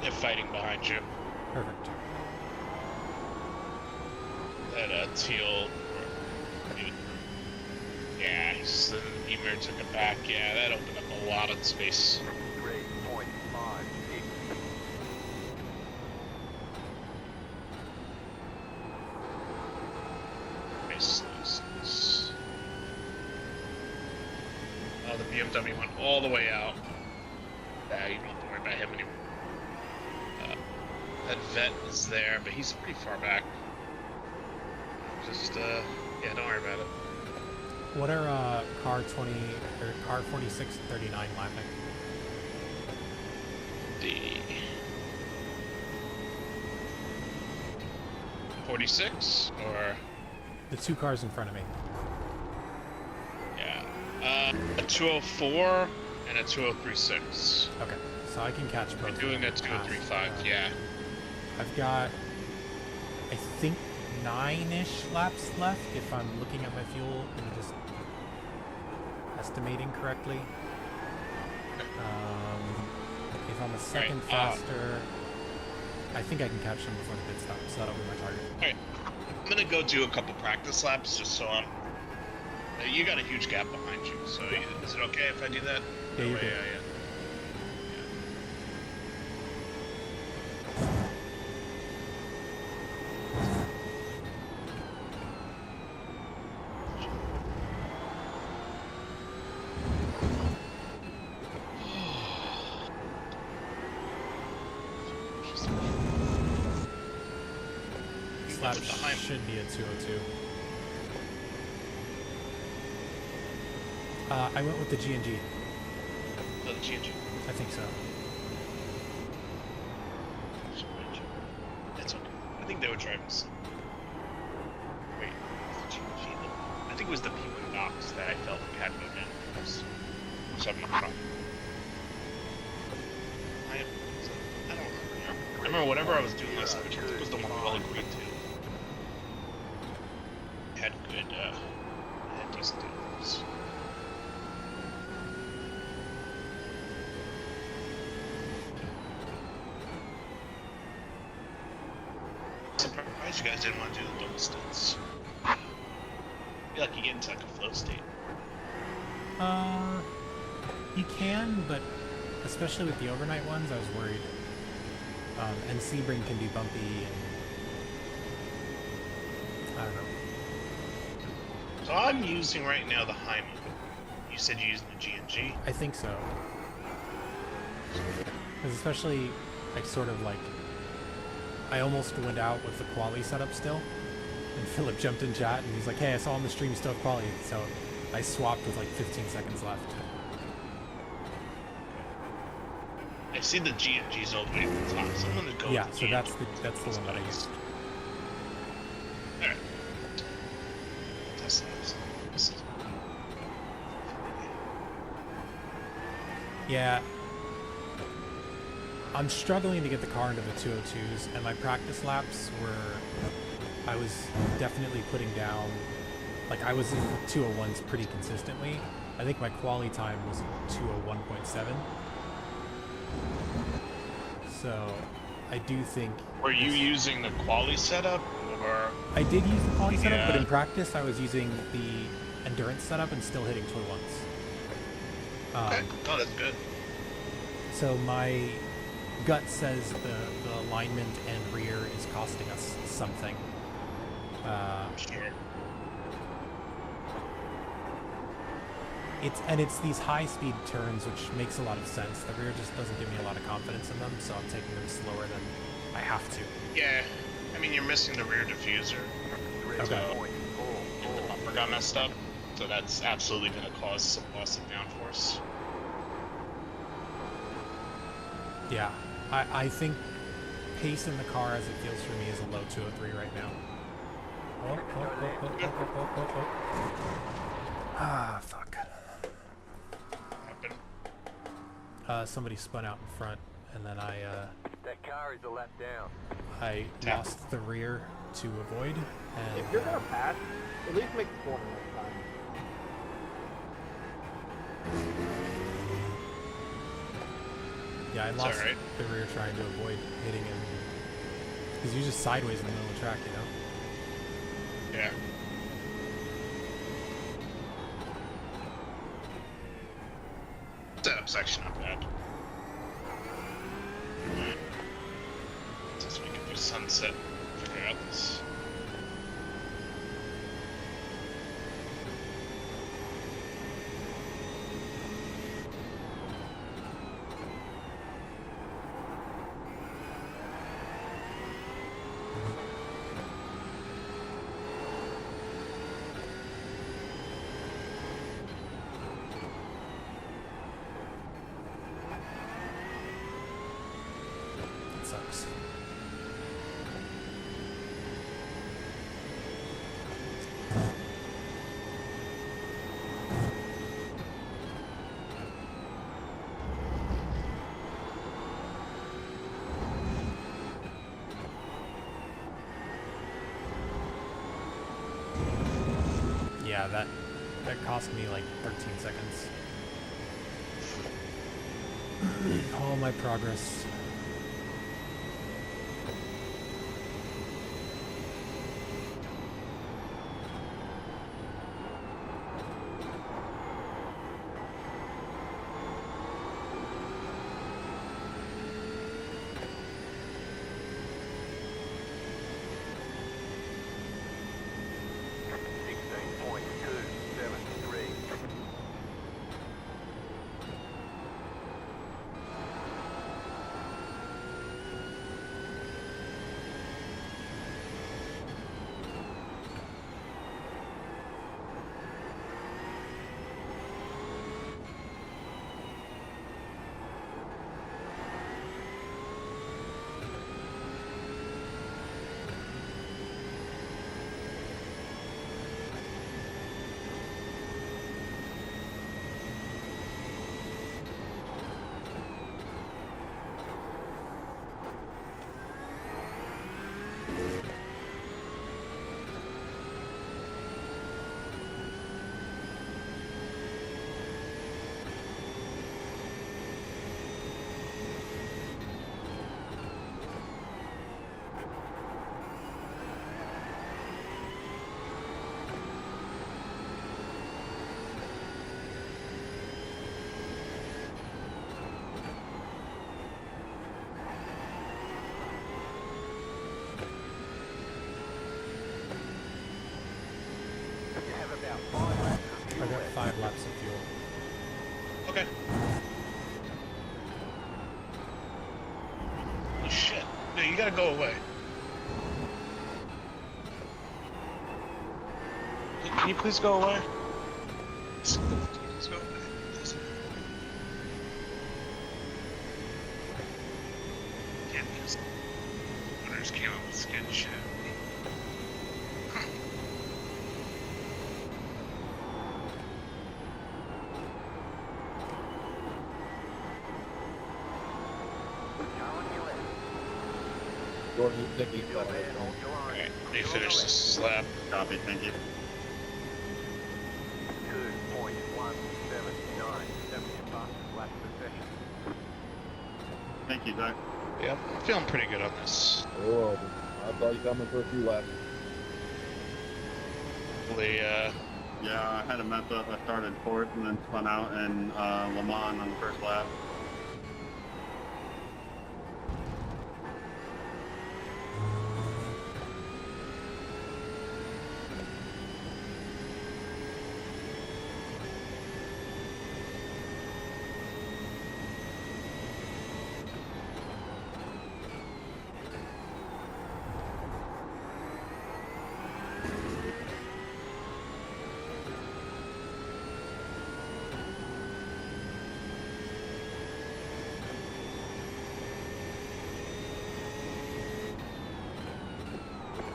They're fighting behind you. Perfect. That teal. Yeah, the Beamer took it back. Yeah, that opened up a lot of space. 3.56. Nice, nice. Oh, the BMW went all the way out. Yeah, you don't have to worry about him anymore. That vet is there, but he's pretty far back. Just, yeah, don't worry about it. What are car 20 or car 46 and 39 lapping? The 46 or The two cars in front of me. yeah, a 204 and a 2036. Okay, so I can catch both. We're of doing them a 2035. fast. Yeah. I've got, I think, 9-ish laps left if I'm looking at my fuel and just estimating correctly. If I'm a second Right, faster, I think I can catch them before the pit stop, so that'll be my target. Alright, I'm gonna go do a couple practice laps just so I'm. You got a huge gap behind you, so is it okay if I do that? Yeah, you're good. Yeah. This lap with the high- should be a 202. I went with the G&G. Oh, the GNG. I think so. That's okay. I think they were driving some. Wait, was the GNG? I think it was the P1 Knox that I felt like had no handles. So I'm not wrong. I don't remember. I remember whatever I was doing last time, it was the one we all agreed to. Had good, had decent handles. Surprised you guys didn't want to do the double stints. I feel like you get into like a flow state. You can, but especially with the overnight ones, I was worried. And Sebring can be bumpy, and I don't know. So I'm using right now the Hyman. You said you're using the G&G. I think so. Because especially, like, sort of like, I almost went out with the quali setup still, and Philip jumped in chat, and he's like, hey, I saw on the stream you still have quali, so I swapped with like 15 seconds left. I see the G&G's all the way at the top, so I'm gonna go Yeah, with the so G&G. that's the one that I used. Alright. Test this. Yeah. I'm struggling to get the car into the 202s, and my practice laps were, I was definitely putting down, like I was in 201s pretty consistently. I think my quali time was 201.7. So I do think... Were you using the quali setup, or...? I did use the quali setup, but Yeah. in practice I was using the endurance setup and still hitting 201s. Okay, no, that's good. So my gut says the alignment and rear is costing us something. Sure. It's these high speed turns, which makes a lot of sense. The rear just doesn't give me a lot of confidence in them, so I'm taking them slower than I have to. Yeah, I mean, you're missing the rear diffuser. Okay. So, the bumper got messed up, so that's absolutely going to cause some loss of downforce. Yeah, I think pace in the car as it feels for me is a low 203 right now. Ah, fuck. Happen. Somebody spun out in front, and then That car is a lap down. I lost the rear to avoid, and If you're gonna pass, at least make the corner next time. yeah, I lost alright. the rear trying to avoid hitting him. Because you're just sideways in the middle of the track, you know? Yeah. Setup's actually not bad. Since we can do sunset, figure out this. sucks. Yeah, that cost me like 13 seconds. All my progress. I got 5 laps of fuel. Okay. Oh shit. No, you gotta go away. Can you please go away? Please go away. Please. Can't use runners came out with skin shit. Jordan, you think you got it? Alright, they finished this lap. Copy, thank you. 2.179 lap session. Thank you, Zach. Yep, I'm feeling pretty good on this. Oh, I saw you coming for a few laps. Hopefully, Yeah, I had a mess up. I started fourth and then spun out in Le Mans on the first lap.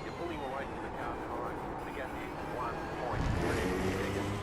You're pulling away from the car behind. The gap is 1.3 seconds.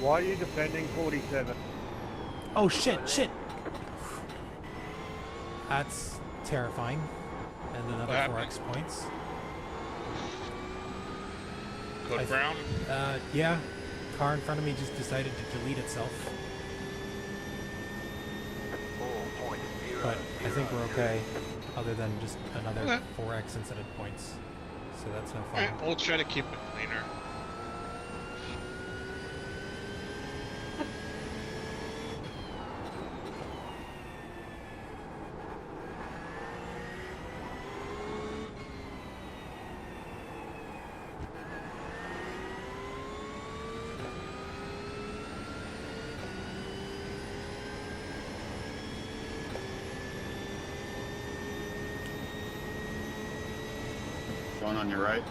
Why are you defending 47? Oh shit, shit! That's terrifying. And another What 4x points. Code Brown. Yeah. Car in front of me just decided to delete itself. 4.0 but I think we're okay, other than just another Okay. 4x incident points. So that's no fun. Alright, we'll try to keep it cleaner. Going on your right.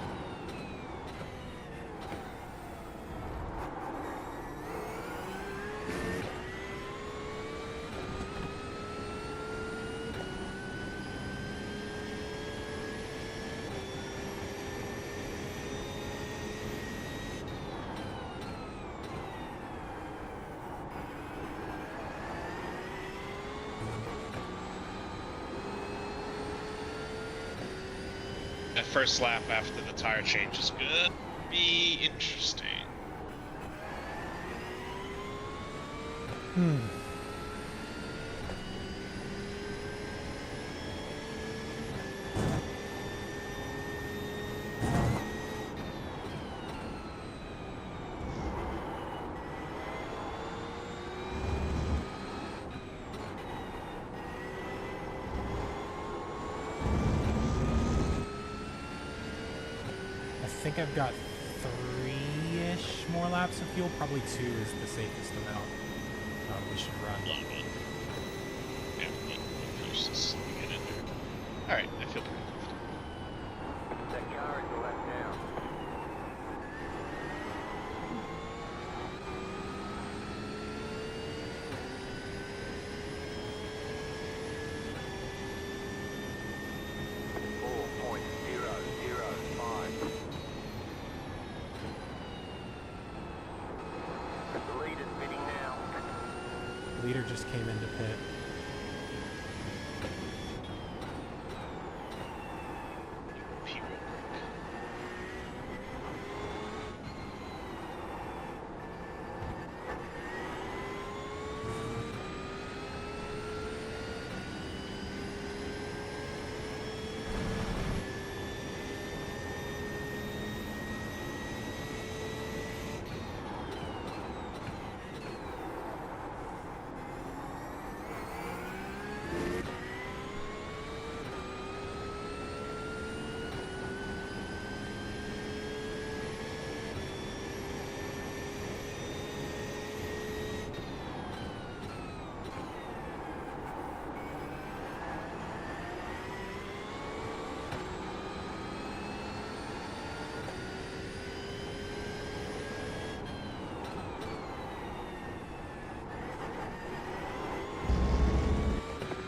That first lap after the tire change is good. Be interesting. I think I've got 3-ish more laps of fuel. Probably 2 is the safest amount we should run. A little bit. Yeah, we'll finish this and get in there. Alright, I feel pretty comfortable. That car is a lap down. The lead is bidding now. Leader just came into pit. Pee real quick.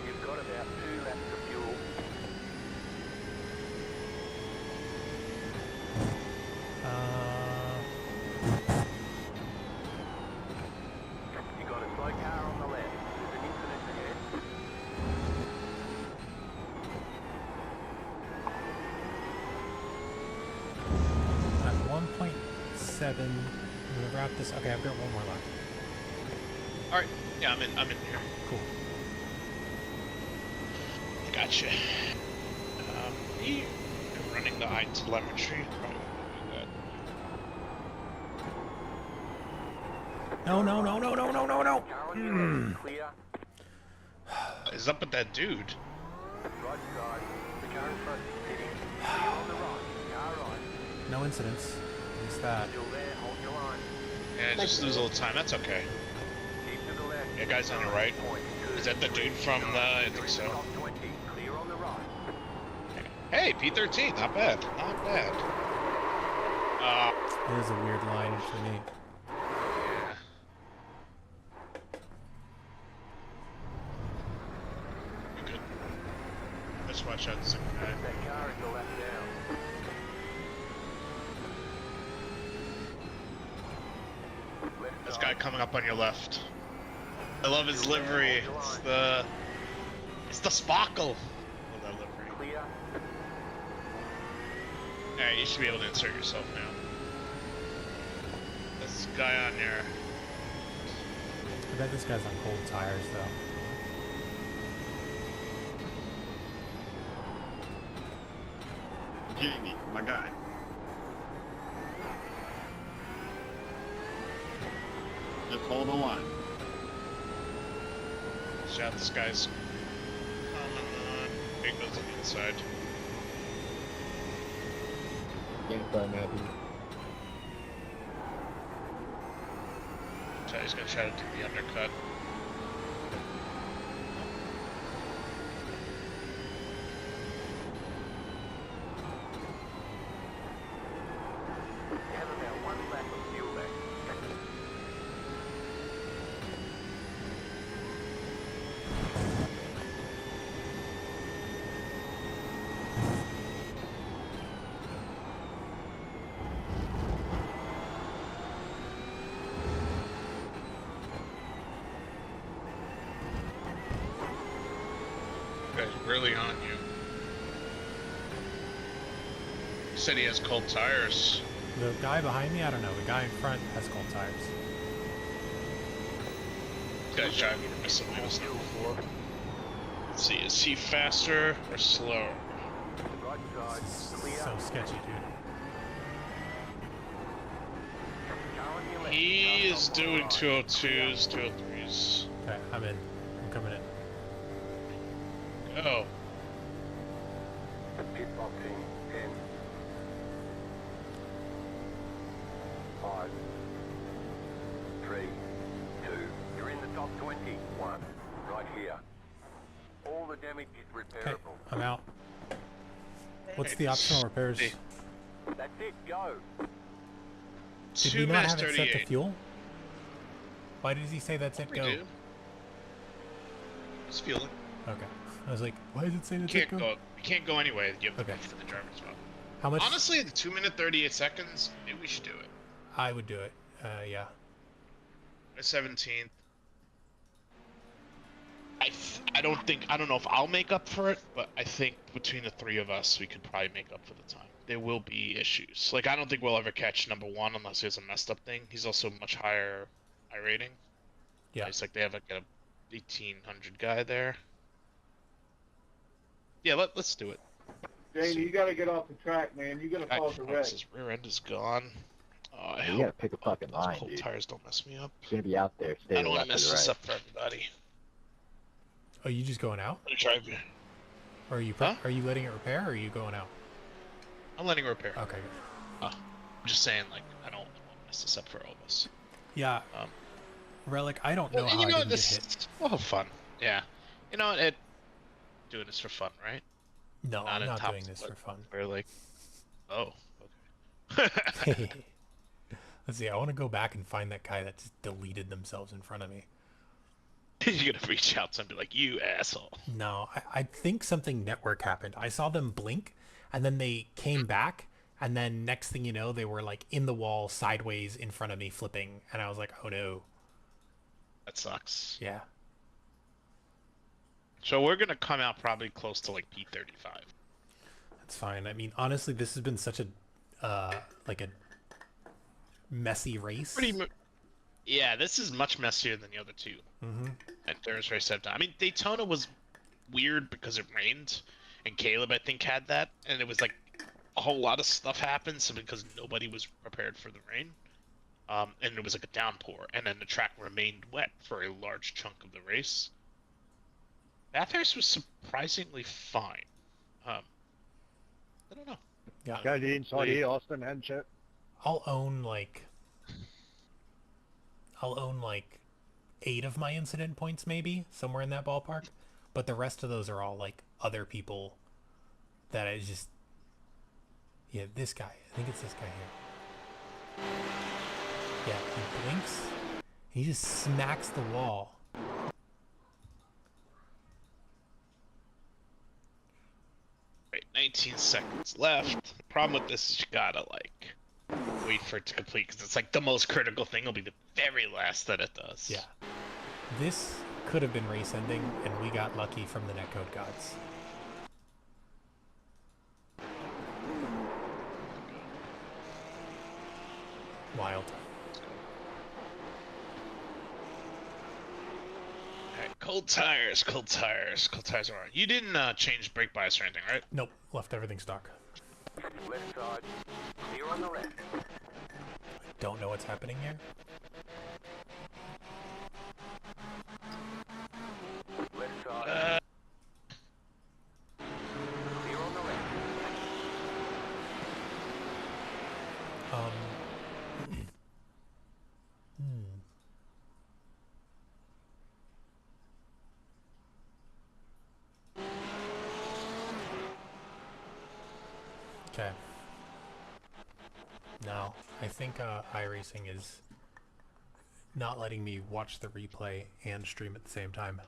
You've got about 2 laps of fuel. You got a slow car on the left. There's an incident ahead. I'm 1.7. I'm gonna wrap this. Okay, I've got 1 more lap. Alright, yeah, I'm in here. Cool. Gotcha. Me, I'm running the iTelemetry. Probably do that. No, no, no, no, no, no, no, no. Car on your left, clear. Is up with that dude? Right side. The car in front is pitting. Clear on the right. Car right. No incidents. At least that. Still there. Hold your line. Yeah, just lose a little time. That's okay. Keep to the left. Yeah, guys on your right. Is that the dude from the? I think so. Top 20. Clear on the right. Hey, P13, not bad, not bad. It is a weird line for me. Yeah. You're good. Let's watch out the second guy. That car is a lap down. Left This side. guy coming up on your left. I love his livery. It's the sparkle of that livery. Clear. Alright, you should be able to insert yourself now. This guy on there. I bet this guy's on cold tires though. Jamie, my guy. Just hold the line. Shout, this guy's coming on. Big goes on the inside. Game time, Matthew. So he's gonna try to do the undercut. You have about 1 lap of fuel left. Guy's really on you. He said he has cold tires. The guy behind me, I don't know. The guy in front has cold tires. This guy's driving a missile wheels now before. Let's see, is he faster or slower? Right side, This is clear. so sketchy, dude. Car on your left, He cars is on the doing right. 202s, 203s. Okay, I'm in. I'm coming in. Go. Pit box in 10. 5. 3. 2. You're in the top 20. 1. Right here. All the damage is Okay, repairable. I'm out. What's the optional repairs? Hey. That's it, go. Did 2 we not minutes have it set to 38. fuel? Why did he say that's it, We go? do. Just feeling. Okay. I was like, why does it say that's Can't it, go? go. You can't go anyway. You have to Okay. go for the driver's spot. How much? Honestly, at the 2 minute 38 seconds, maybe we should do it. I would do it. Yeah. The 17th. I don't know if I'll make up for it, but I think between the three of us, we could probably make up for the time. There will be issues. Like, I don't think we'll ever catch number one unless he has a messed up thing. He's also much higher I rating. Yeah. It's like they have like a 1800 guy there. Yeah, let's do it. Jamie, you gotta get off the track, man. You're gonna Guy fall to wreck. fronts, his rear end is gone. Oh, I You hope gotta pick a fucking those line, cold dude. tires don't mess me up. You're gonna be out there. Stay I don't want left to or mess the this right. up for everybody. Oh, you just going out? I'm gonna drive you. Or are you Huh? are you letting it repair or are you going out? I'm letting her repair. Okay, good. I'm just saying, like, I don't want to mess this up for all of us. Yeah. Um, Relic, I don't know Well, how and you I know, didn't get this hit. we'll have fun. Yeah. You know, doing this for fun, right? No, not I'm in not top doing this split. for fun. We're like, oh, okay. Let's see, I want to go back and find that guy that just deleted themselves in front of me. You're gonna reach out to him and be like, you asshole. No, I think something network happened. I saw them blink, and then they came back, and then next thing you know, they were like in the wall, sideways in front of me, flipping, and I was like, oh no. That sucks. Yeah. So we're gonna come out probably close to like P35. That's fine. I mean, honestly, this has been such a, like a messy race. Yeah, this is much messier than the other two. Mm-hmm. And Endurance race have done. I mean, Daytona was weird because it rained, and Caleb I think had that, and it was like a whole lot of stuff happened, so because nobody was prepared for the rain, and it was like a downpour, and then the track remained wet for a large chunk of the race. Bathurst was surprisingly fine. I don't know. Yeah. Go to the inside here, Austin, and check. I'll own like 8 of my incident points, maybe somewhere in that ballpark, but the rest of those are all like other people that is just, yeah, this guy, I think it's this guy here. Yeah, he blinks, he just smacks the wall. Right, 19 seconds left. The problem with this is you gotta like wait for it to complete because it's like the most critical thing will be the very last that it does. Yeah, this could have been race ending, and we got lucky from the netcode gods. Wild. Alright, cold tires, cold tires, cold tires are on. You didn't change brake bias or anything, right? Nope, left everything stock. Left side. Clear on the left. Don't know what's happening here. Left side. Clear on the left. Okay. Now, I think iRacing is not letting me watch the replay and stream at the same time.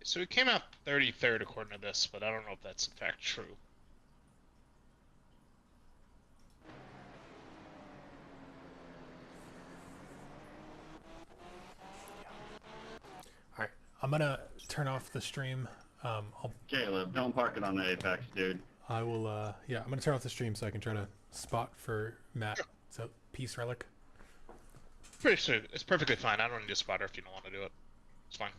So we came out 33rd according to this, but I don't know if that's in fact true. Alright, I'm gonna turn off the stream. I'll Caleb, don't park it on the apex, dude. I will, yeah, I'm gonna turn off the stream so I can try to spot for Matt. So, peace, Relic. Pretty soon. It's perfectly fine. I don't need a spotter if you don't want to do it. It's fine.